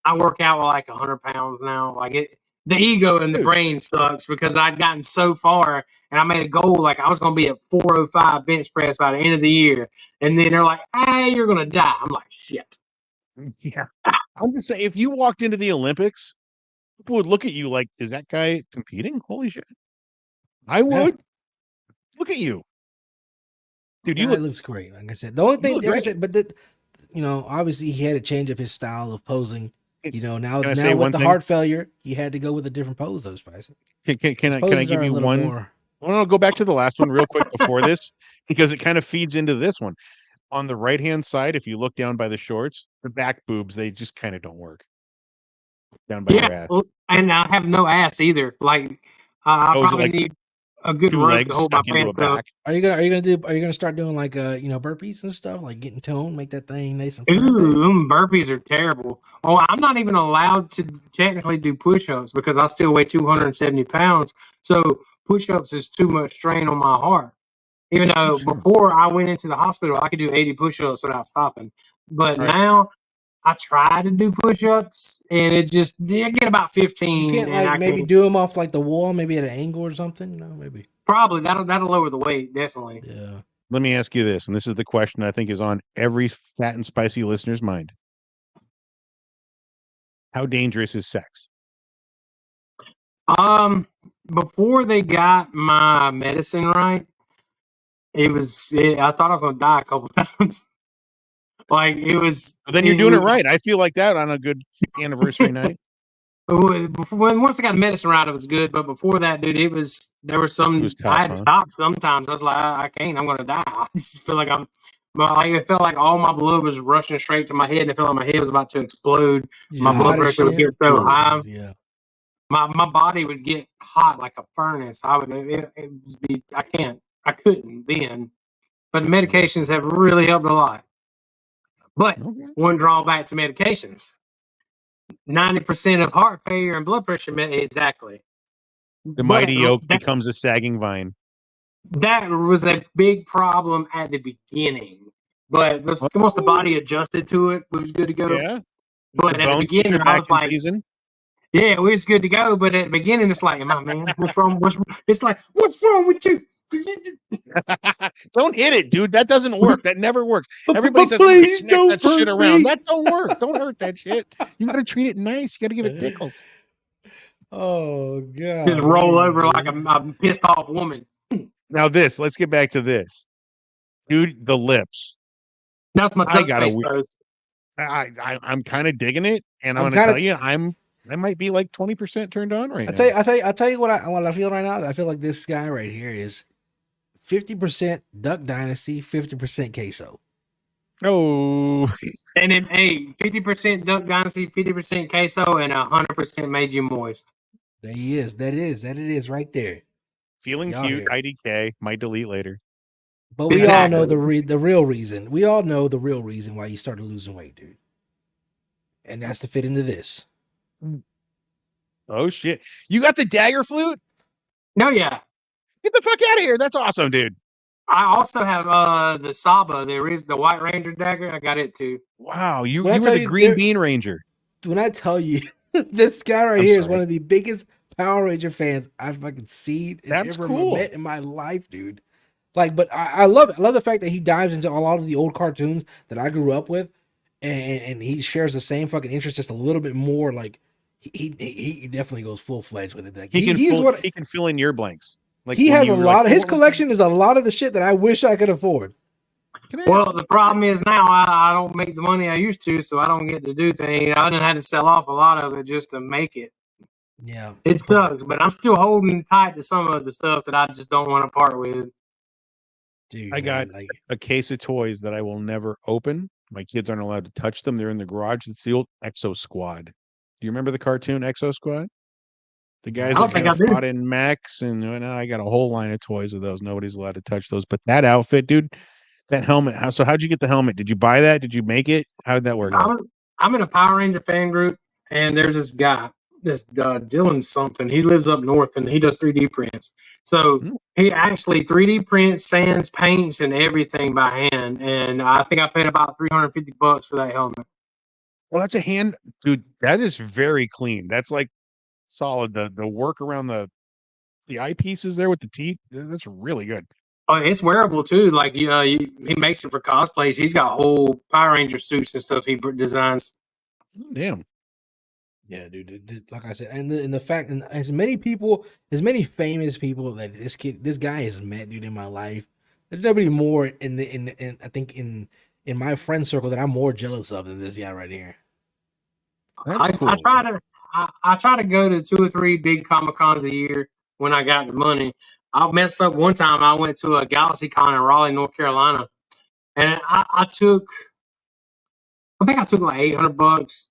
I work out with like 100 pounds now. Like the ego and the brain sucks because I'd gotten so far and I made a goal like I was going to be at 405 bench press by the end of the year. And then they're like, hey, you're going to die. I'm like, shit. Yeah. I'm just saying, if you walked into the Olympics, people would look at you like, is that guy competing? Holy shit. I would. Look at you. Dude, it looks great. Like I said, the only thing, like I said, but obviously he had to change up his style of posing. Now with the heart failure, he had to go with a different pose, though, Spicer. Can I give you one? More... I'll go back to the last one real quick before this, because it kind of feeds into this one. On the right-hand side, if you look down by the shorts, the back boobs, they just kind of don't work. Down by your ass. And I have no ass either. Like, I probably need a good rug to hold my pants up. Are you gonna start doing like burpees and stuff, like getting toned, make that thing nice and burpees are terrible. Oh, I'm not even allowed to technically do push-ups because I still weigh 270 pounds. So push-ups is too much strain on my heart. Even though before I went into the hospital, I could do 80 push-ups without stopping. But now I try to do push-ups and I get about 15. You can't maybe do them off like the wall, maybe at an angle or something. Maybe. Probably that'll lower the weight, definitely. Yeah. Let me ask you this, and this is the question I think is on every Phat and Spicy listener's mind. How dangerous is sex? Before they got my medicine right, I thought I was gonna die a couple times. Like it was. Well, then you're doing it right. I feel like that on a good anniversary night. Once I got medicine right, it was good. But before that, dude, I had to stop sometimes. I was like, I can't. I'm gonna die. I just feel like it felt like all my blood was rushing straight to my head, and it felt like my head was about to explode. My blood pressure would get so high. Yeah. My body would get hot like a furnace. I couldn't then. But medications have really helped a lot. But one drawback to medications. 90% of heart failure and blood pressure exactly. The mighty oak becomes a sagging vine. That was a big problem at the beginning. But once the body adjusted to it was good to go. Yeah. But at the beginning, I was like, Yeah, we was good to go, but at the beginning, it's like, "My man, what's wrong? It's like, what's wrong with you?" Don't hit it, dude. That doesn't work. That never works. Everybody says, please "Smack don't that shit hurt around." me. That don't work. Don't hurt that shit. You got to treat it nice. You got to give it tickles. Oh god! Just roll over like a pissed off woman. Now let's get back to this, dude. The lips. That's my I duck face pose. I'm kind of digging it, and I'm I'm going to tell kinda- you, I might be like 20% turned on right now. I tell you what I feel right now. I feel like this guy right here is 50% Duck Dynasty, 50% queso. Oh, And then, 50% Duck Dynasty, 50% queso, and 100% made you moist. There he is. That it is right there. feeling Y'all cute. here. IDK might delete later. But we Exactly. all know the real reason. We all know the real reason why you started losing weight, dude. And that's to fit into this. Oh shit! You got the dagger flute? No, yeah. Get the fuck out of here! That's awesome, dude. I also have the Saba, the White Ranger dagger. I got it too. Wow, you When I were tell the you Green Bean Ranger. When I tell you this guy right I'm here is sorry. one of the biggest Power Ranger fans I've fucking seen and That's ever cool. met in my life, dude. Like, but I love it. I love the fact that he dives into a lot of the old cartoons that I grew up with, and he shares the same fucking interest, just a little bit more. Like he definitely goes full fledged with it. Like, He can fill in your blanks. Like he has a lot like, of his collection is a lot of the shit that I wish I could afford. Well, the problem is now I don't make the money I used to, so I don't get to do things. I done had to sell off a lot of it just to make it. Yeah, It sucks, but I'm still holding tight to some of the stuff that I just don't want to part with. dude. I got like a case of toys that I will never open. My kids aren't allowed to touch them. They're in the garage. It's the old Exo Squad. Do you remember the cartoon Exo Squad? The guys I don't that think kind I of do. fought in mechs, and now I got a whole line of toys of those. Nobody's allowed to touch those. But that outfit, dude, that helmet. How'd you get the helmet? Did you buy that? Did you make it? How did that work out? I'm in a Power Ranger fan group, and there's this guy, this Dylan something. He lives up north, and he does 3D prints. So Mm. he actually 3D prints, sands, paints, and everything by hand. And I think I paid about $350 for that helmet. Well, that's a hand, dude. That is very clean. That's like solid. The work around the eyepieces there with the teeth. That's really good. Oh, it's wearable too. Like he makes it for cosplays. He's got whole Power Ranger suits and stuff he designs. Damn. Yeah, dude. Like I said, and the fact, and as many famous people that this guy has met, dude, in my life, there's nobody more in I think in my friend circle that I'm more jealous of than this guy right here. That's cool. I try to go to 2 or 3 big Comic Cons a year when I got the money. I messed up one time. I went to a Galaxy Con in Raleigh, North Carolina, and I think I took like $800.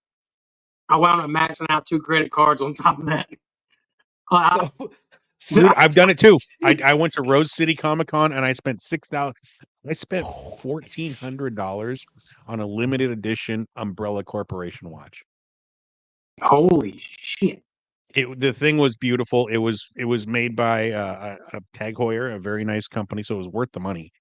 I wound up maxing out 2 credit cards on top of that. Dude, I've done it too. I went to Rose City Comic Con and I spent $6,000. I spent $1,400 on a limited edition Umbrella Corporation watch. Holy shit! The thing was beautiful. It was made by a Tag Heuer, a very nice company, so it was worth the money.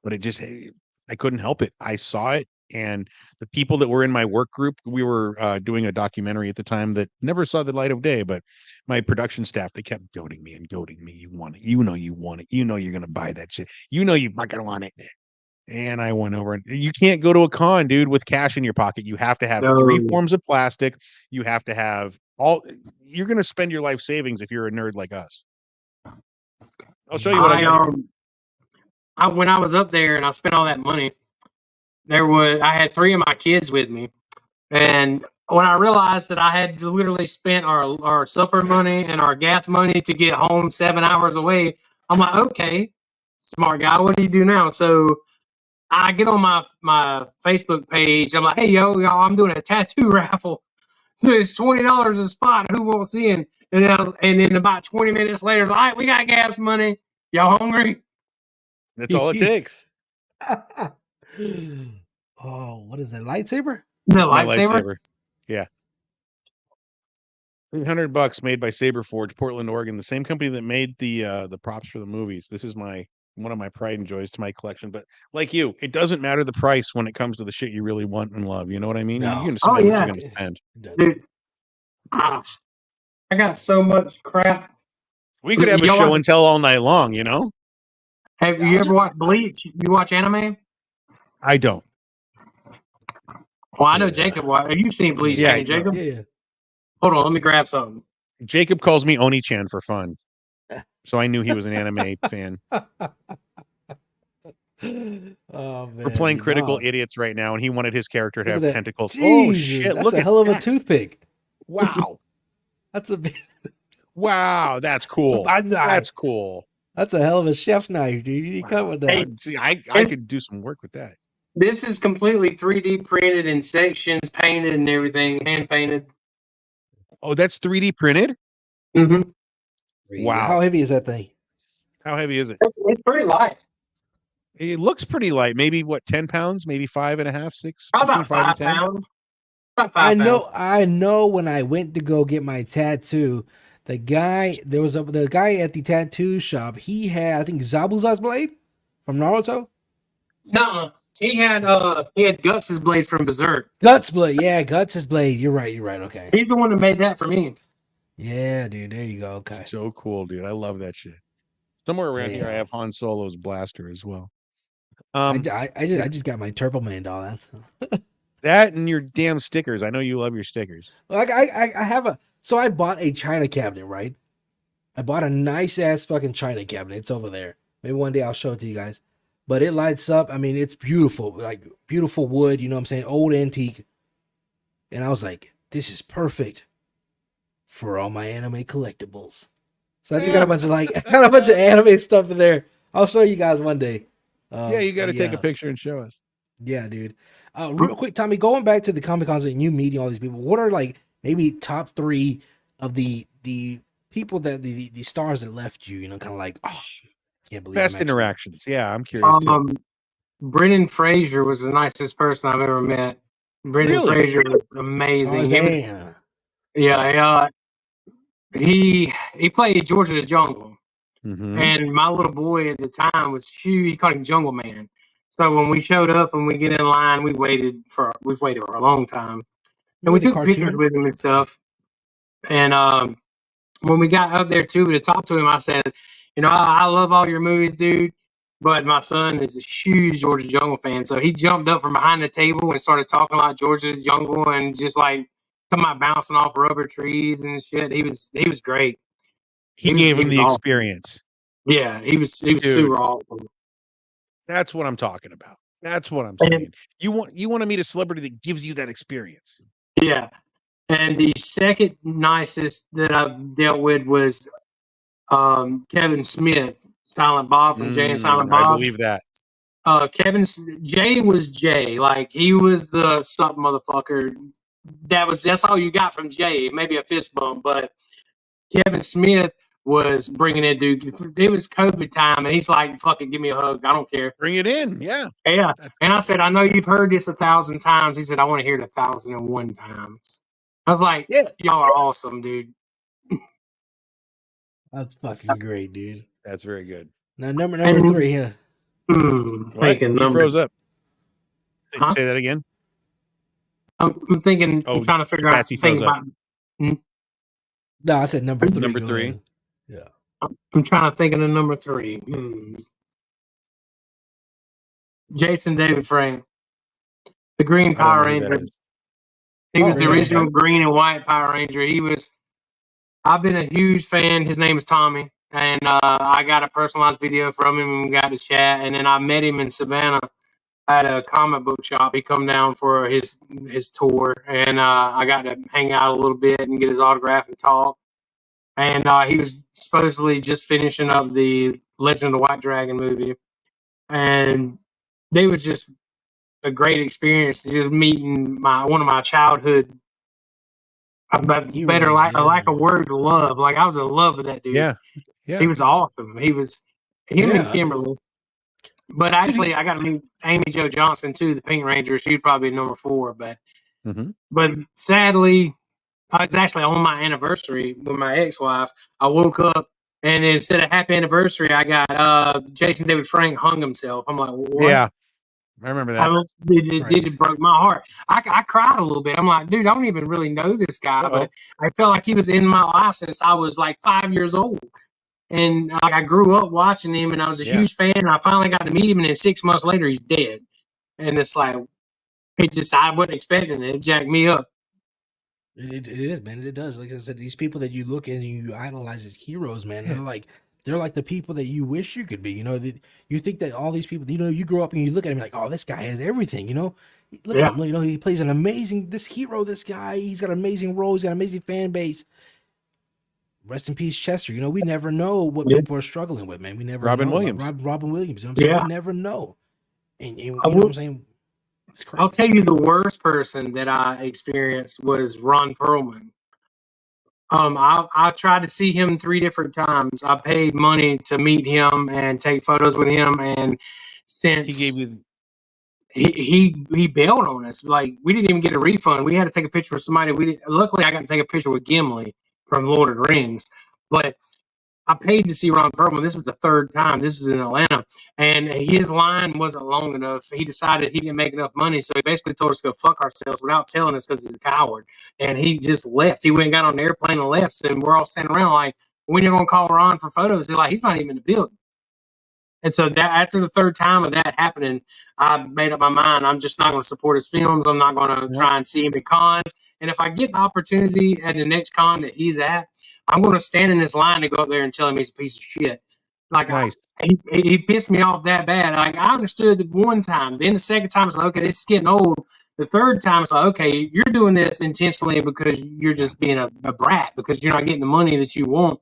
But I couldn't help it. I saw it, and the people that were in my work group, we were doing a documentary at the time that never saw the light of day, but my production staff, they kept goading me. You want it. You know you want it. You know you're going to buy that shit. You know you fucking want it. And I went over, and you can't go to a con, dude, with cash in your pocket. You have to have 3 forms of plastic. You have to have you're going to spend your life savings if you're a nerd like us. I'll show you what I got. When I was up there and I spent all that money, I had 3 of my kids with me, and when I realized that I had literally spent our supper money and our gas money to get home 7 hours away, I'm like, okay, smart guy, what do you do now? So I get on my Facebook page. I'm like, hey y'all, I'm doing a tattoo raffle. So it's $20 a spot. Who wants in? And then about 20 minutes later, all right, we got gas money. Y'all hungry? That's all it takes. Oh, what is that? Lightsaber? The lightsaber. Yeah. $800 made by Saberforge, Portland, Oregon, the same company that made the props for the movies. This is one of my pride and joys to my collection. But like you, it doesn't matter the price when it comes to the shit you really want and love. You know what I mean? No. You're gonna spend what you're gonna spend. Dude. I got so much crap. We could have a Y'all show like- and tell all night long, you know? Have you ever watched Bleach? You watch anime? I don't. Well, I know Yeah. Jacob. You've seen Bleach, Yeah, haven't you, Jacob? Yeah. Hold on, let me grab something. Jacob calls me Oni-chan for fun. So I knew he was an anime fan. Oh man, We're playing dude, Critical no. Idiots right now, and he wanted his character to Look have at that. tentacles. Jesus, Oh shit! that's Look a at hell of a that. toothpick. Wow! That's a big. Wow! That's cool. That's cool. That's a hell of a chef knife, dude. You need to cut with that. Hey, See, I could do some work with that. This is completely 3D printed in sections, painted and everything, hand painted. Oh, that's 3D printed? Mm-hmm. Wow. How heavy is that thing? How heavy is it? It's pretty light. It looks pretty light. Maybe what, 10 pounds? Maybe 5.5, 6? Probably Between about 5 and 5 10? pounds. About 5 pounds. I know when I went to go get my tattoo, the guy at the tattoo shop, he had, I think, Zabuza's blade from Naruto. No, he had Guts' blade from Berserk. Guts blade, yeah, Guts' blade. You're right. Okay. He's the one that made that for me. Yeah, dude. There you go. Okay. So cool, dude. I love that shit. Somewhere around here, I Damn. have Han Solo's blaster as well. I just got my Turbo Man doll. That and your damn stickers. I know you love your stickers. Like I have I bought a China cabinet, right? I bought a nice ass fucking China cabinet. It's over there. Maybe one day I'll show it to you guys. But it lights up. I mean, it's beautiful. Like beautiful wood, you know what I'm saying? Old antique. And I was like, this is perfect for all my anime collectibles. So I just got a bunch of anime stuff in there. I'll show you guys one day. Yeah, you got to take a picture and show us. Yeah, dude. Real quick, Tommy, going back to the Comic Cons and you meeting all these people, what are like maybe top 3 of the people that the stars that left you? You know, kind of like, oh, can't believe Best I'm actually- interactions. Yeah, I'm curious too. Brendan Fraser was the nicest person I've ever met. Brendan Really? Fraser was amazing. Tarzan. He played George of the Jungle. Mhm. And my little boy at the time was huge. He called him Jungle Man. So when we showed up and we get in line, we've waited for a long time. And we Really took pictures cartoon? with him and stuff. And when we got up there too to talk to him, I said, you know, I love all your movies, dude. But my son is a huge George of the Jungle fan. So he jumped up from behind the table and started talking about George of the Jungle and just like talking about bouncing off rubber trees and shit. He was great. He gave him the awesome. experience. Yeah, he was super awesome. That's what I'm talking about. That's what I'm saying. You want to meet a celebrity that gives you that experience. Yeah. And the second nicest that I've dealt with was Kevin Smith, Silent Bob from Jay and Silent Bob. I believe that. Jay was Jay. Like he was the stunt motherfucker. That's all you got from Jay. Maybe a fist bump, but Kevin Smith was bringing it, dude. It was COVID time, and he's like, "Fuck it, give me a hug. I don't care. Bring it in." Yeah. Yeah. And I said, "I know you've heard this 1,000 times." He said, "I want to hear it 1,001 times." I was like, Yeah. y'all are awesome, dude. That's fucking great, dude. That's very good. Now number 3 here. Thinking You numbers. froze up. Huh? Say that again. I'm thinking. Oh, I'm trying to figure out. Patsy froze up. No, I said number 3. Number Go 3. ahead. Yeah. I'm trying to think of the number 3. Jason David Frank, the Green Power Ranger. He was the original green and white Power Ranger. I've been a huge fan. His name is Tommy. And I got a personalized video from him and we got to chat. And then I met him in Savannah at a comic book shop. He come down for his tour. And I got to hang out a little bit and get his autograph and talk. And he was supposedly just finishing up the Legend of the White Dragon movie. And they was just a great experience, just meeting one of my childhood. Better like a word to love. Like I was in love with that dude. Yeah. He was awesome. Him and Kimberly. But actually, I got to meet Amy Jo Johnson too, the Pink Ranger. She'd probably be number 4. But sadly, it's actually on my anniversary with my ex-wife. I woke up and instead of happy anniversary, I got Jason David Frank hung himself. I'm like, what? I remember that. It broke my heart. I cried a little bit. I'm like, dude, I don't even really know this guy, but I felt like he was in my life since I was like 5 years old. And I grew up watching him, and I was a huge fan. And I finally got to meet him, and then 6 months later, he's dead. And it's like, I wasn't expecting it. It jacked me up. It is, man. It does. Like I said, these people that you look at and you idolize as heroes, man. They're like the people that you wish you could be. You know, you think that all these people, you grow up and you look at him like, oh, this guy has everything. Look at him. He plays an amazing hero. This guy, he's got an amazing role. He's got an amazing fan base. Rest in peace, Chester. We never know what people are struggling with, man. We never Robin know. Williams. Robin Williams. You know what I'm saying? We never know. And you know what I'm saying? I'll tell you the worst person that I experienced was Ron Perlman. I tried to see him 3 different times. I paid money to meet him and take photos with him, and since he gave you, he bailed on us. Like, we didn't even get a refund. We had to take a picture with somebody. Luckily, I got to take a picture with Gimli from Lord of the Rings, but I paid to see Ron Perlman. This was the 3rd time. This was in Atlanta. And his line wasn't long enough. He decided he didn't make enough money. So he basically told us to go fuck ourselves without telling us because he's a coward. And he just left. He went and got on the airplane and left. And we're all standing around like, when are you going to call Ron for photos? They're like, he's not even in the building. And so that after the 3rd time of that happening, I made up my mind. I'm just not going to support his films. I'm not going to try and see him at cons. And if I get the opportunity at the next con that he's at, I'm going to stand in this line to go up there and tell him he's a piece of shit. Like, nice. He pissed me off that bad. Like, I understood it one time. Then the 2nd time, it's like, okay, this is getting old. The 3rd time, it's like, okay, you're doing this intentionally because you're just being a brat because you're not getting the money that you want.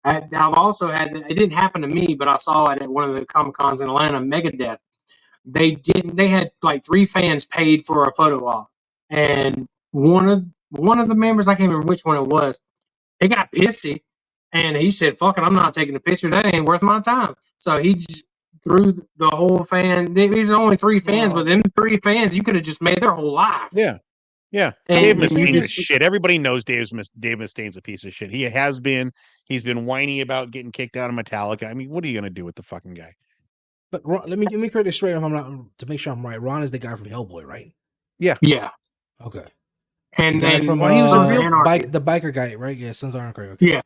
I've also had, it didn't happen to me, but I saw it at one of the Comic Cons in Atlanta, Megadeth. They had like 3 fans paid for a photo op. And one of the members, I can't remember which one it was, he got pissy and he said, fuck it, I'm not taking a picture. That ain't worth my time. So he just threw the whole fan. There's only 3 fans, but them 3 fans, you could have just made their whole life. Yeah. Dave Mustaine's a shit. Everybody knows Dave Mustaine's a piece of shit. He has been. He's been whiny about getting kicked out of Metallica. I mean, what are you gonna do with the fucking guy? But Ron, let me correct this straight. If I'm not, to make sure I'm right, Ron is the guy from Hellboy, right? Yeah. Okay. And then from he was the biker guy, right? Yeah, Sons of Anarchy. Okay. Yeah.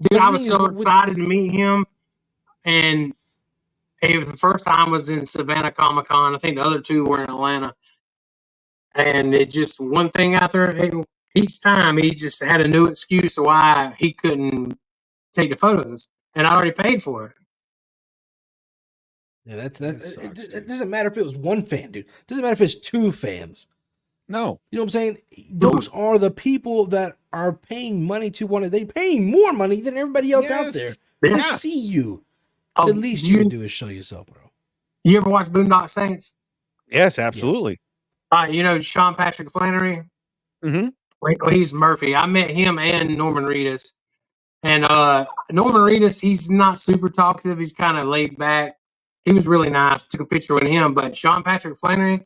Dude, I was so excited to meet him, and the first time was in Savannah Comic Con. I think the other 2 were in Atlanta. And it just one thing after each time, he just had a new excuse of why he couldn't take the photos, and I already paid for it. Yeah, it doesn't matter if it was 1 fan, dude. It doesn't matter if it's 2 fans. No, you know what I'm saying? Those are the people that are paying money to one. They're paying more money than everybody else out there to see you. The least you can do is show yourself, bro. You ever watch Boondock Saints? Yes, absolutely. You know Sean Patrick Flannery? Mm-hmm. Well, he's Murphy. I met him and Norman Reedus. And Norman Reedus, he's not super talkative. He's kind of laid back. He was really nice. Took a picture with him. But Sean Patrick Flannery,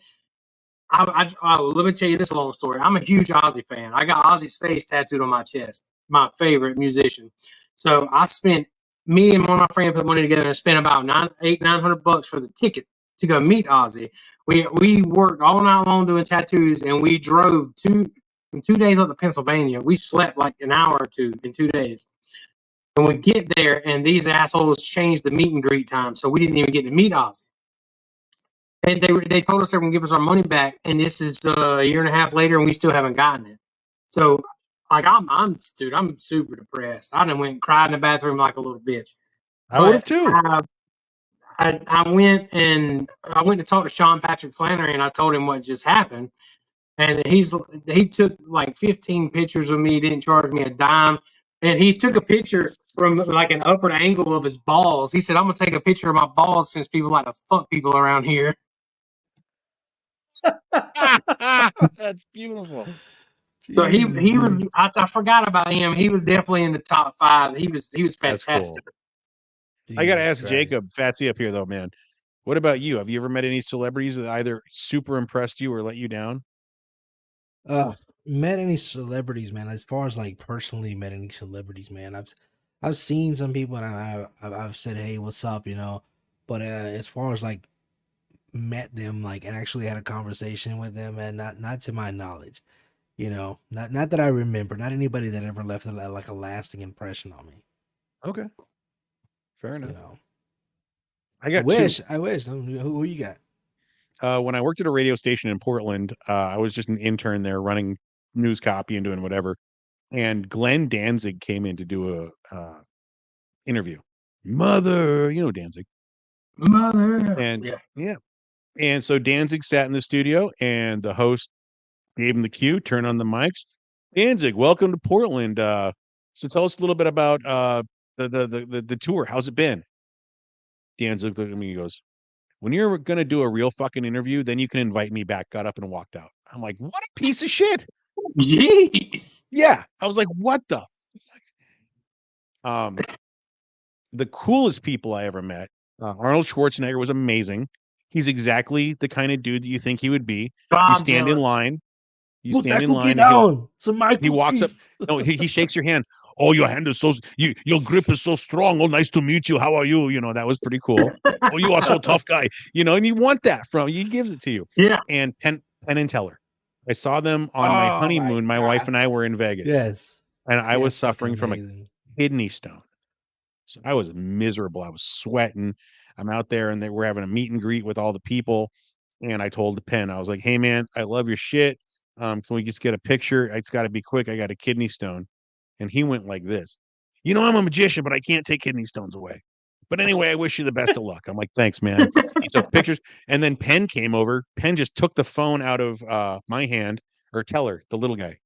let me tell you this long story. I'm a huge Ozzy fan. I got Ozzy's face tattooed on my chest. My favorite musician. So me and one of my friends put money together and spent about $900 for the ticket to go meet Ozzy. We worked all night long doing tattoos, and we drove 2 days up to Pennsylvania. We slept like an hour or 2 in 2 days. And we get there, and these assholes changed the meet and greet time, so we didn't even get to meet Ozzy. And they told us they were going to give us our money back, and this is a year and a half later, and we still haven't gotten it. So, like, I'm super depressed. I done went and cried in the bathroom like a little bitch. I would have too. I went to talk to Sean Patrick Flannery, and I told him what just happened. And he took like 15 pictures of me, didn't charge me a dime. And he took a picture from like an upward angle of his balls. He said, I'm going to take a picture of my balls since people like to fuck people around here. That's beautiful. So he was. I forgot about him. He was definitely in the top 5. He was fantastic. Cool. I got to ask Jacob, Fatsy up here though, man. What about you? Have you ever met any celebrities that either super impressed you or let you down? Met any celebrities, man? As far as like personally met any celebrities, man, I've seen some people and I've said, hey, what's up, you know? But as far as like met them like and actually had a conversation with them, and not to my knowledge. You know, not that I remember, not anybody that ever left like a lasting impression on me. Okay. Fair enough. You know, I got I wish. Who you got? when I worked at a radio station in Portland, I was just an intern there running news copy and doing whatever. And Glenn Danzig came in to do a interview. Mother, you know Danzig. Mother. And Yeah. And so Danzig sat in the studio and the host gave him the cue, turn on the mics. Danzig, welcome to Portland. So tell us a little bit about the tour. How's it been? Danzig looked at me, he goes, when you're gonna do a real fucking interview, then you can invite me back. Got up and walked out. I'm like, what a piece of shit. Jeez. Yeah. I was like, what the the coolest people I ever met. Arnold Schwarzenegger was amazing. He's exactly the kind of dude that you think he would be. You stand in line. You stand in line. He walks up. No, he shakes your hand. Oh, your hand is so your grip is so strong. Oh, nice to meet you. How are you? You know, that was pretty cool. Oh, you are so tough guy. You know, and you want that from he gives it to you. Yeah. And Penn and Teller. I saw them on my honeymoon. My wife and I were in Vegas. Yes. And I was suffering from a kidney stone. So I was miserable. I was sweating. I'm out there and we're having a meet and greet with all the people. And I told Penn, I was like, hey man, I love your shit. Can we just get a picture? It's got to be quick. I got a kidney stone. And he went like this. You know, I'm a magician, but I can't take kidney stones away. But anyway, I wish you the best of luck. I'm like, thanks, man. He took pictures. And then Penn came over. Penn just took the phone out of my hand, or Teller, the little guy,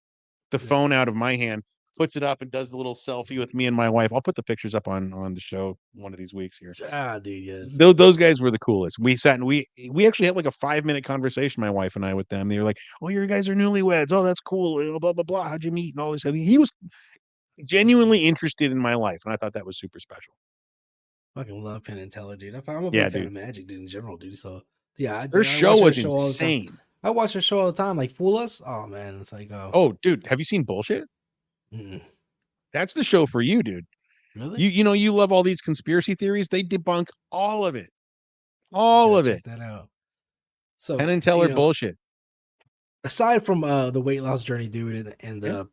the phone out of my hand, puts it up and does the little selfie with me and my wife. I'll put the pictures up on the show one of these weeks here. Dude, yes. Those guys were the coolest. We sat and we actually had like a 5-minute conversation, my wife and I, with them. They were like, oh, you guys are newlyweds. Oh, that's cool. You know, blah, blah, blah. How'd you meet? And all this. He was genuinely interested in my life. And I thought that was super special. Fucking love Penn and Teller, dude. I'm a big fan of magic, dude, in general, dude. So yeah, their show was insane. I watch their show all the time. Like Fool Us. Oh man, it's like oh, dude, have you seen Bullshit? Mm-mm. That's the show for you, dude. Really? You know you love all these conspiracy theories. They debunk all of it. All of it. Check that out. So Penn and Teller bullshit. Aside from the weight loss journey, dude, and the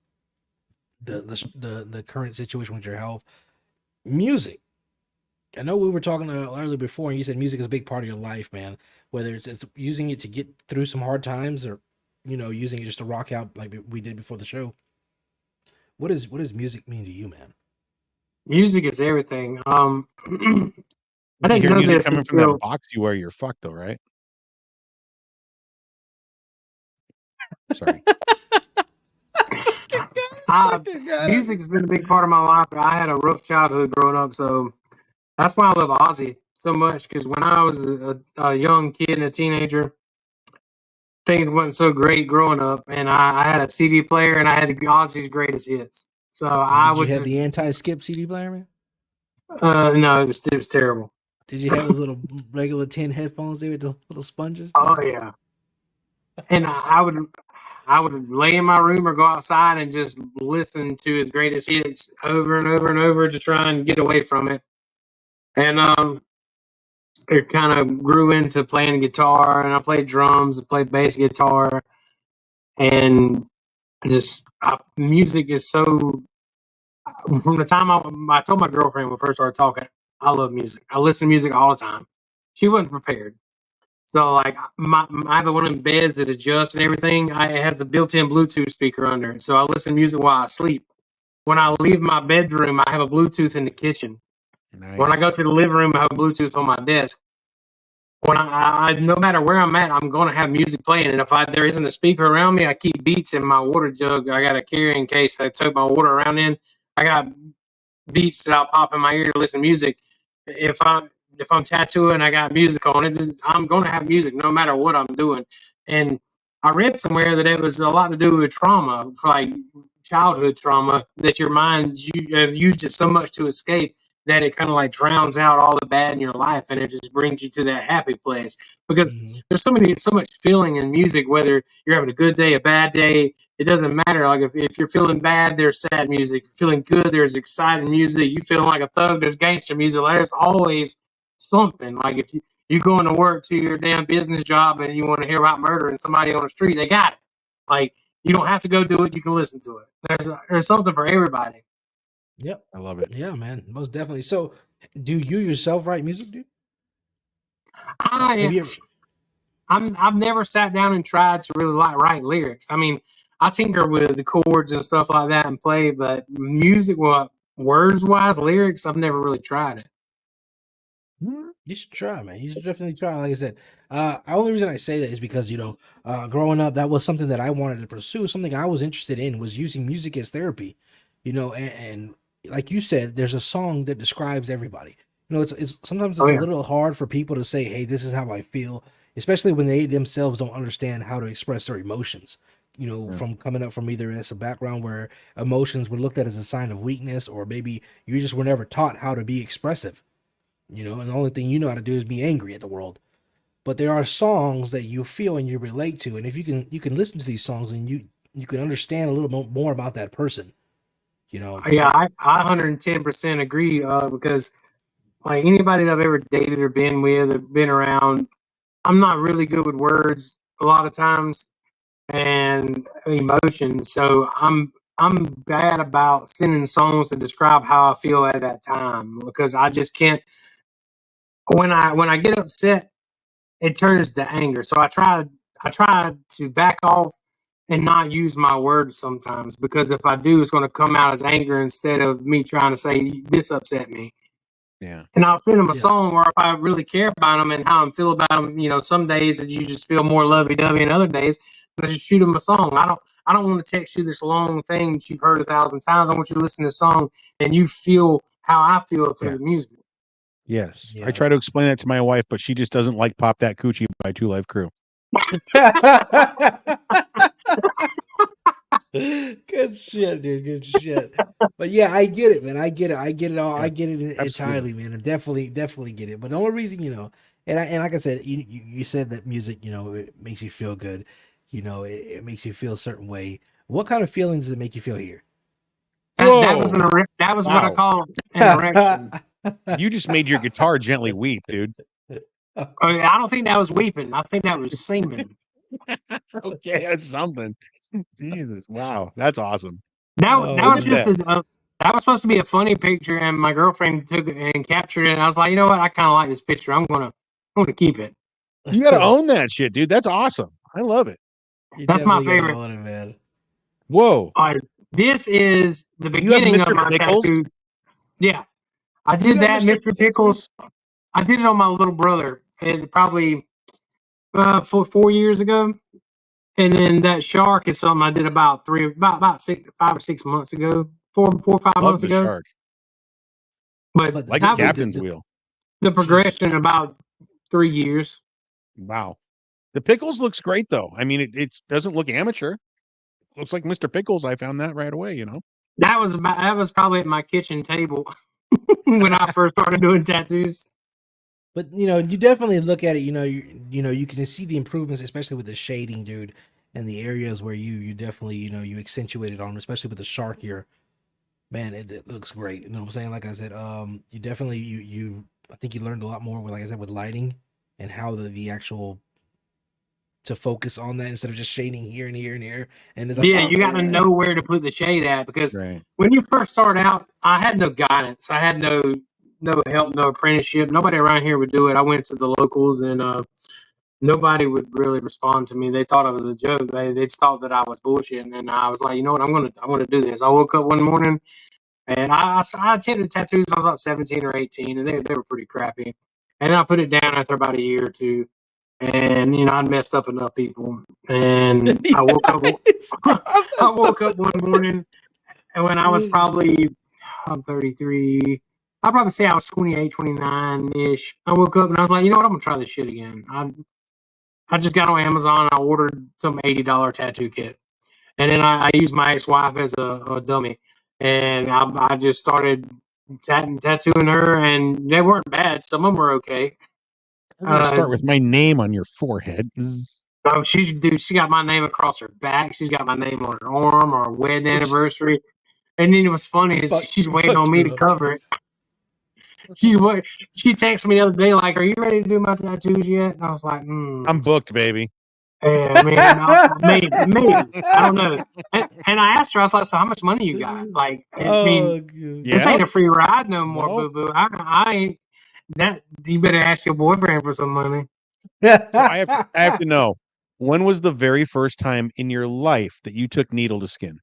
current situation with your health, music. I know we were talking earlier before, and you said music is a big part of your life, man. Whether it's using it to get through some hard times, or using it just to rock out like we did before the show. What does music mean to you, man? Music is everything. I didn't know music coming from that box you wear. You're fucked, though, right? Sorry. Music has been a big part of my life. I had a rough childhood growing up, so that's why I love Ozzy so much. Because when I was a young kid and a teenager, things wasn't so great growing up, and I had a CD player and I had Ozzy's greatest hits. So Did you have the anti-skip CD player, man? No, it was terrible. Did you have those little regular tin headphones there with the little sponges? Oh yeah. And I would lay in my room or go outside and just listen to his greatest hits over and over and over to try and get away from it. And it kind of grew into playing guitar, and I played drums and played bass guitar. And just music is so. From the time I told my girlfriend when we first started talking, I love music. I listen to music all the time. She wasn't prepared. So like I have one of them beds that adjusts and everything. It has a built-in Bluetooth speaker under it. So I listen to music while I sleep. When I leave my bedroom, I have a Bluetooth in the kitchen. Nice. When I go to the living room, I have a Bluetooth on my desk. When I no matter where I'm at, I'm going to have music playing. And if there isn't a speaker around me, I keep beats in my water jug. I got a carrying case I took my water around in. I got beats that I'll pop in my ear to listen to music. If I'm tattooing, I got music on it. I'm going to have music no matter what I'm doing. And I read somewhere that it was a lot to do with trauma, like childhood trauma, that your mind used it so much to escape that it kind of like drowns out all the bad in your life, and it just brings you to that happy place. Because there's so much feeling in music, whether you're having a good day, a bad day, it doesn't matter. Like if you're feeling bad, there's sad music. If you're feeling good, there's exciting music. You feeling like a thug, there's gangster music. There's always something. Like You going to work to your damn business job and you want to hear about murder and somebody on the street, they got it. Like, you don't have to go do it. You can listen to it. There's something for everybody. Yep. I love it. Yeah, man. Most definitely. So, do you yourself write music, dude? Have you ever? I've never sat down and tried to really like write lyrics. I mean, I tinker with the chords and stuff like that and play, but music, well, words wise, lyrics, I've never really tried it. You should try, man. You should definitely try. Like I said, the only reason I say that is because, growing up, that was something that I wanted to pursue. Something I was interested in was using music as therapy, and like you said, there's a song that describes everybody. It's sometimes it's a little hard for people to say, hey, this is how I feel, especially when they themselves don't understand how to express their emotions. From coming up from either as a background where emotions were looked at as a sign of weakness, or maybe you just were never taught how to be expressive. And the only thing you know how to do is be angry at the world. But there are songs that you feel and you relate to, and if you can listen to these songs and you can understand a little more about that person. Yeah, I 110% agree, because like anybody that I've ever dated or been with or been around, I'm not really good with words a lot of times and emotions. So I'm bad about sending songs to describe how I feel at that time, because I just can't. When I get upset, it turns to anger. So I try to back off and not use my words sometimes, because if I do, it's going to come out as anger instead of me trying to say this upset me. Yeah. And I'll send them a song where if I really care about them and how I'm feel about them, some days that you just feel more lovey-dovey, and other days I just shoot them a song. I don't want to text you this long thing that you've heard 1,000 times. I want you to listen to the song and you feel how I feel through the music. Yes. Yeah. I try to explain that to my wife, but she just doesn't like Pop That Coochie by Two Live Crew. Good shit, dude. Good shit. But yeah, I get it, man. I get it. I get it all. Yeah, I get it entirely, man. I definitely get it. But the only reason, and like I said, you said that music, it makes you feel good. It makes you feel a certain way. What kind of feelings does it make you feel here? That was what I call an erection. You just made your guitar gently weep, dude. I don't think that was weeping. I think that was semen. Okay, that's something. Jesus, wow, that's awesome. That was supposed to be a funny picture, and my girlfriend took it and captured it. And I was like, you know what? I kind of like this picture. I'm gonna keep it. You got to own that shit, dude. That's awesome. I love it. That's my favorite. Own it, man. Whoa. This is the beginning of my tattoo. Yeah, I did that, Mr. Pickles. I did it on my little brother, probably 4 years ago. And then that shark is something I did about 5 or 6 months ago, 4 or 5 months ago. Shark. But like a captain's wheel. The progression about 3 years. Wow. The Pickles looks great though. I mean, it doesn't look amateur. It looks like Mr. Pickles. I found that right away. That was probably at my kitchen table when I first started doing tattoos. But you definitely look at it. You can see the improvements, especially with the shading, dude, and the areas where you definitely you accentuated on, especially with the shark here. Man, it looks great. You know what I'm saying? Like I said, you definitely I think you learned a lot more with, like I said, with lighting and how the actual to focus on that instead of just shading here and here and here. And it's like, you got to know where to put the shade at, because when you first start out, I had no guidance. I had no help, no apprenticeship. Nobody around here would do it. I went to the locals, and nobody would really respond to me. They thought it was a joke. They just thought that I was bullshitting, and I was like, you know what, I'm gonna do this. I woke up one morning, and I attended tattoos. I was about 17 or 18, and they were pretty crappy. And then I put it down after about a year or two, and I'd messed up enough people. And I woke up. I woke up one morning, and when I was I'm 33. I'd probably say I was 28, 29-ish. I woke up and I was like, you know what? I'm going to try this shit again. I just got on Amazon. I ordered some $80 tattoo kit. And then I used my ex-wife as a dummy. And I just started tattooing her, and they weren't bad. Some of them were okay. I'm going to start with my name on your forehead. Oh, she got my name across her back. She's got my name on her arm, our wedding anniversary. And then it was funny is she's waiting on me to cover it. she texted me the other day like, "Are you ready to do my tattoos yet?" And I was like, I'm booked, baby. Yeah, man, maybe I don't know. And I asked her, I was like, "So how much money you got?" Like, I mean, good. this ain't a free ride no more, Nope. boo boo. I ain't that. You better ask your boyfriend for some money. So I have to know, when was the very first time in your life that you took needle to skin,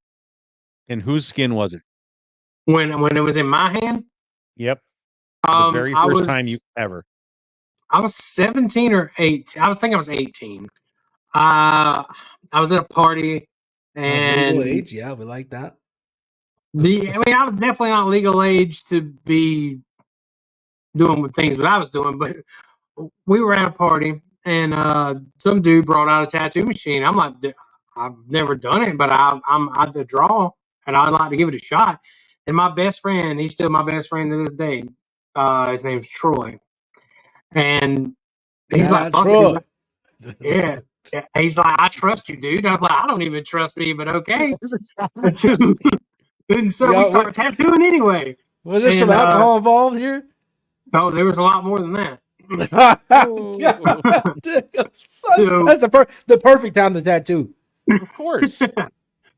and whose skin was it? When it was in my hand, Yep, the very I first time you was ever. I was 17 or 18. I was 18. I was at a party, Of legal and age, yeah, we like that. I mean, I was definitely not legal age to be doing the things that I was doing, but we were at a party, and some dude brought out a tattoo machine. I'm like, I've never done it, but I did draw, and I'd like to give it a shot. And my best friend, he's still my best friend to this day. His name's Troy, and he's Shout like, out "Fuck it, Troy. dude." Yeah. Yeah. He's like, "I trust you, dude." I was like, "I don't even trust me, but okay." And so we started tattooing anyway. Was there And some alcohol involved here? no, there was a lot more than that. God damn, son. That's the perfect time to tattoo. Of course.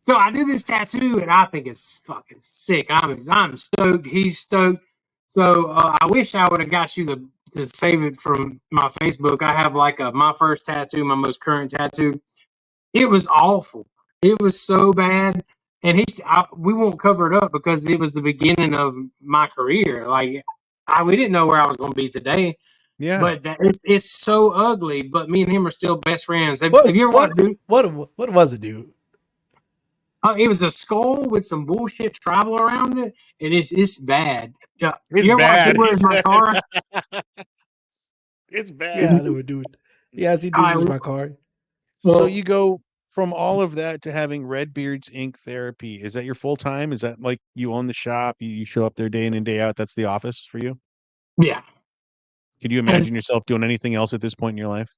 So I do this tattoo, and I think it's fucking sick. I'm stoked. He's stoked. So I wish I would have got you to save it from my Facebook. I have like my first tattoo, my most current tattoo. It was awful. It was so bad, and we won't cover it up because it was the beginning of my career. Like we didn't know where I was going to be today. Yeah. But it's so ugly. But me and him are still best friends. Have you ever watched? What was it, dude? It was a skull with some bullshit tribal around it, and it's bad. It's you ever bad. watch Where's My Car? It's bad. Yeah, I never do it. Yeah, I see dudes in my car. So you go from all of that to having Redbeard's Ink Therapy. Is that your full time? Is that like you own the shop? You show up there day in and day out? That's the office for you? Yeah. Could you imagine yourself doing anything else at this point in your life?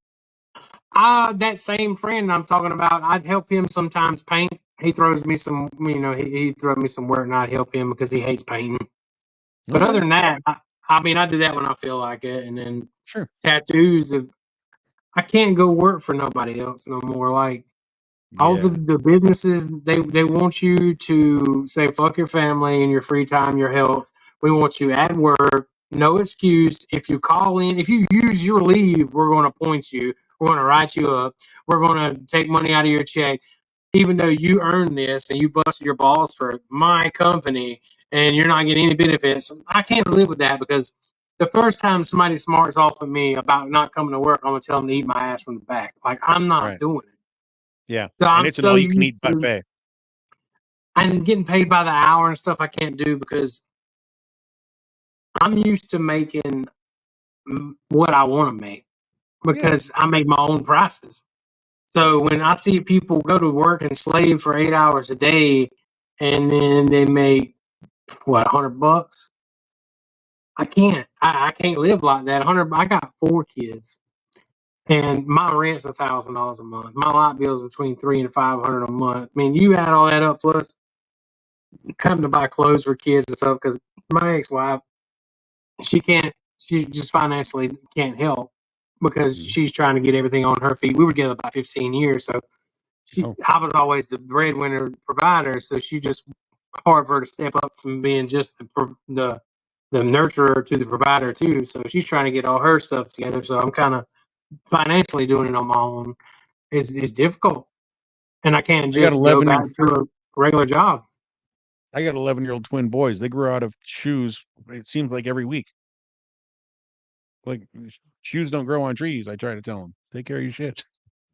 That same friend I'm talking about, I'd help him sometimes paint. He throws me some, he throws me some work, and I'd help him because he hates painting. But other than that, I mean, I do that when I feel like it. And then Sure. tattoos, I can't go work for nobody else no more. Like, all the businesses, they want you to say fuck your family and your free time, your health. We want you at work, no excuse. If you call in, if you use your leave, we're going to point you. We're going to write you up. We're going to take money out of your check, even though you earned this and you busted your balls for my company and you're not getting any benefits. I can't live with that because the first time somebody smarts off of me about not coming to work, I'm going to tell them to eat my ass from the back. Like, I'm not doing it. Yeah. So and it's an all-you-can-eat buffet. I'm getting paid by the hour and stuff. I can't do because I'm used to making what I want to make because I make my own prices. So when I see people go to work and slave for 8 hours a day and then they make $100, I can't. I can't live like that. 100. I got 4 kids. And my rent's $1,000 a month. My light bill's between $300 and $500 a month. I mean, you add all that up, plus having to buy clothes for kids and stuff. Because my ex-wife, she just financially can't help because she's trying to get everything on her feet. We were together about 15 years, so I was always the breadwinner provider. So she just hard for her to step up from being just the nurturer to the provider too. So she's trying to get all her stuff together. So I'm kind of financially doing it on my own. It's difficult, and I can't just go back to a regular job. I got 11-year-old twin boys. They grew out of shoes. It seems like every week. Like, shoes don't grow on trees. I try to tell them, take care of your shit.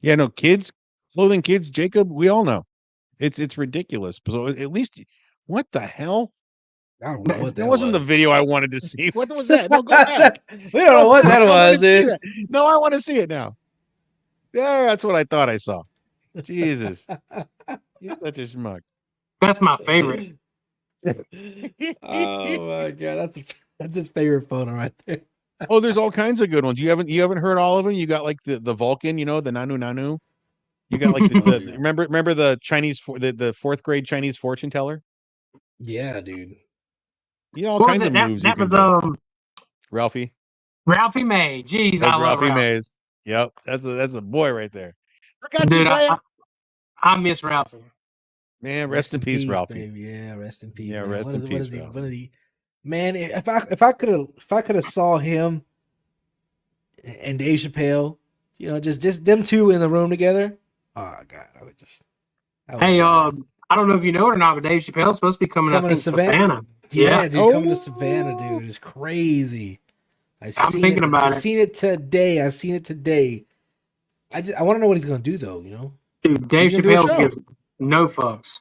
Yeah, no, clothing kids, Jacob, we all know. It's ridiculous. So at least, what the hell? I don't know what that wasn't was. The video I wanted to see. What was that? No, go back. We don't know what that was, dude. No, I want to see it now. Yeah, that's what I thought I saw. Jesus. You're such a schmuck. That's my favorite. Oh my god, that's his favorite photo right there. Oh, there's all kinds of good ones. You haven't heard all of them. You got like the Vulcan, the Nanu. You got like the remember the Chinese the 4th grade Chinese fortune teller? Yeah, dude. Yeah, all kinds of moves. That was Ralphie. Ralphie May. Jeez, That's I love Ralphie Ralphie. Mays. Yep, that's a boy right there. I got you, Dude, player. I miss Ralphie. Man, rest in peace, Ralphie. baby. Yeah, rest in peace. Yeah, man. rest in peace, What Ralphie. is he? Man, if I could have saw him and Dave Chappelle, you know, just them two in the room together. Oh God, I would just. Hey, I don't know if you know it or not, but Dave Chappelle's supposed to be coming Coming I to think, Savannah. Yeah, dude, coming to Oh. Savannah, dude, it's crazy. I'm thinking about it. I seen it today. I want to know what he's gonna do though. You know, Dude, Dave He's gonna do a Chappelle show. gives no fucks.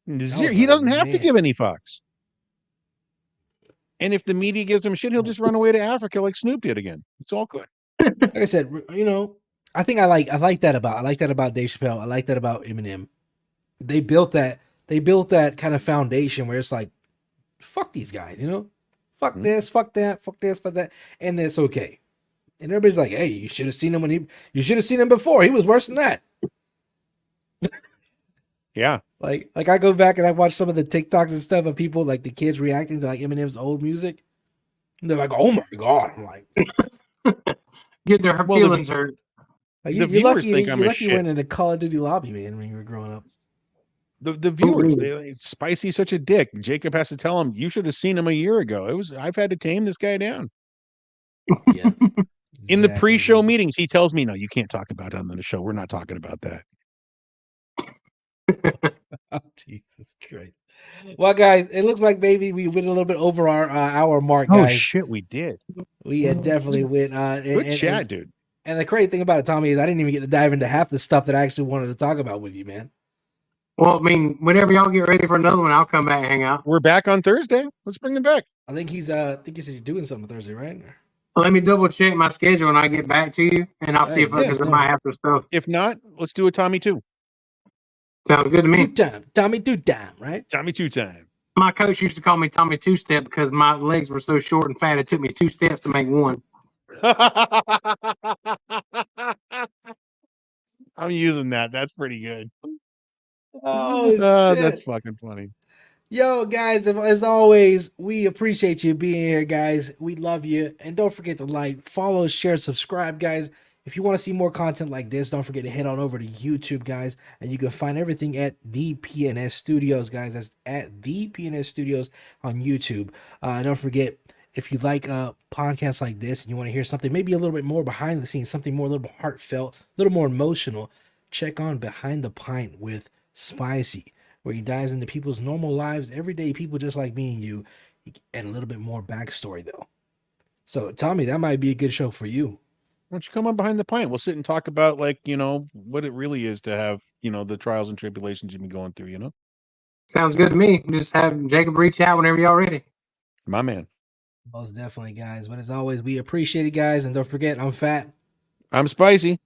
He doesn't have to man. give any fucks. And if the media gives him shit, he'll just run away to Africa like Snoop did again. It's all good. Like I said, you know, I think I like that about Dave Chappelle. I like that about Eminem. They built that kind of foundation where it's like, fuck these guys, you know, fuck this, fuck that, fuck this, fuck that, and that's okay. And everybody's like, hey, you should have seen him you should have seen him before. He was worse than that. Yeah. Like I go back and I watch some of the TikToks and stuff of people, like the kids reacting to like Eminem's old music. And they're like, oh my God. I'm like, Get their feelings hurt. like The you're viewers lucky, think you're I'm a lucky you shit. went in a Call of Duty lobby, man, when you were growing up. The viewers, Spicy's such a dick. Jacob has to tell him, you should have seen him a year ago. I've had to tame this guy down. Yeah. In the Exactly, pre-show dude. meetings, he tells me, no, you can't talk about it on the show. We're not talking about that. Oh, Jesus Christ. Well, guys, it looks like maybe we went a little bit over our hour mark, Oh, guys. shit, we did. We definitely went. Good chat, dude. And the crazy thing about it, Tommy, is I didn't even get to dive into half the stuff that I actually wanted to talk about with you, man. Well, I mean, whenever y'all get ready for another one, I'll come back and hang out. We're back on Thursday. Let's bring them back. I think he said you're doing something Thursday, right? Let me double check my schedule when I get back to you, and I'll see if yeah, because I might have some stuff. If not, let's do a Tommy 2. Sounds good to me. Tommy 2 time, right? Tommy 2 time. My coach used to call me Tommy 2-Step because my legs were so short and fat. It took me 2 steps to make one. I'm using that. That's pretty good. Oh, shit. That's fucking funny. Yo, guys, as always, we appreciate you being here, guys. We love you. And don't forget to like, follow, share, subscribe, guys. If you want to see more content like this, don't forget to head on over to YouTube, guys. And you can find everything at the PNS Studios, guys. That's at the PNS Studios on YouTube. Don't forget, if you like podcasts like this and you want to hear something maybe a little bit more behind the scenes, something more a little bit heartfelt, a little more emotional, check on Behind the Pint with Spicy, where he dives into people's normal lives, everyday people just like me and you, and a little bit more backstory, though. So, Tommy, that might be a good show for you. Why don't you come on Behind the Pint? We'll sit and talk about, like, you know, what it really is to have, you know, the trials and tribulations you've been going through, you know? Sounds good to me. Just have Jacob reach out whenever y'all ready. My man. Most definitely, guys. But as always, we appreciate it, guys. And don't forget, I'm Phat. I'm Spicy.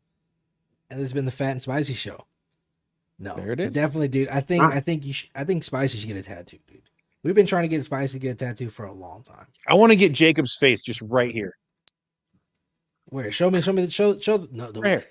And this has been the Phat and Spicy Show. No, There it is. Definitely, dude. I think Spicy should get a tattoo, dude. We've been trying to get Spicy to get a tattoo for a long time. I want to get Jacob's face just right here. Where? Show me. No, Right here.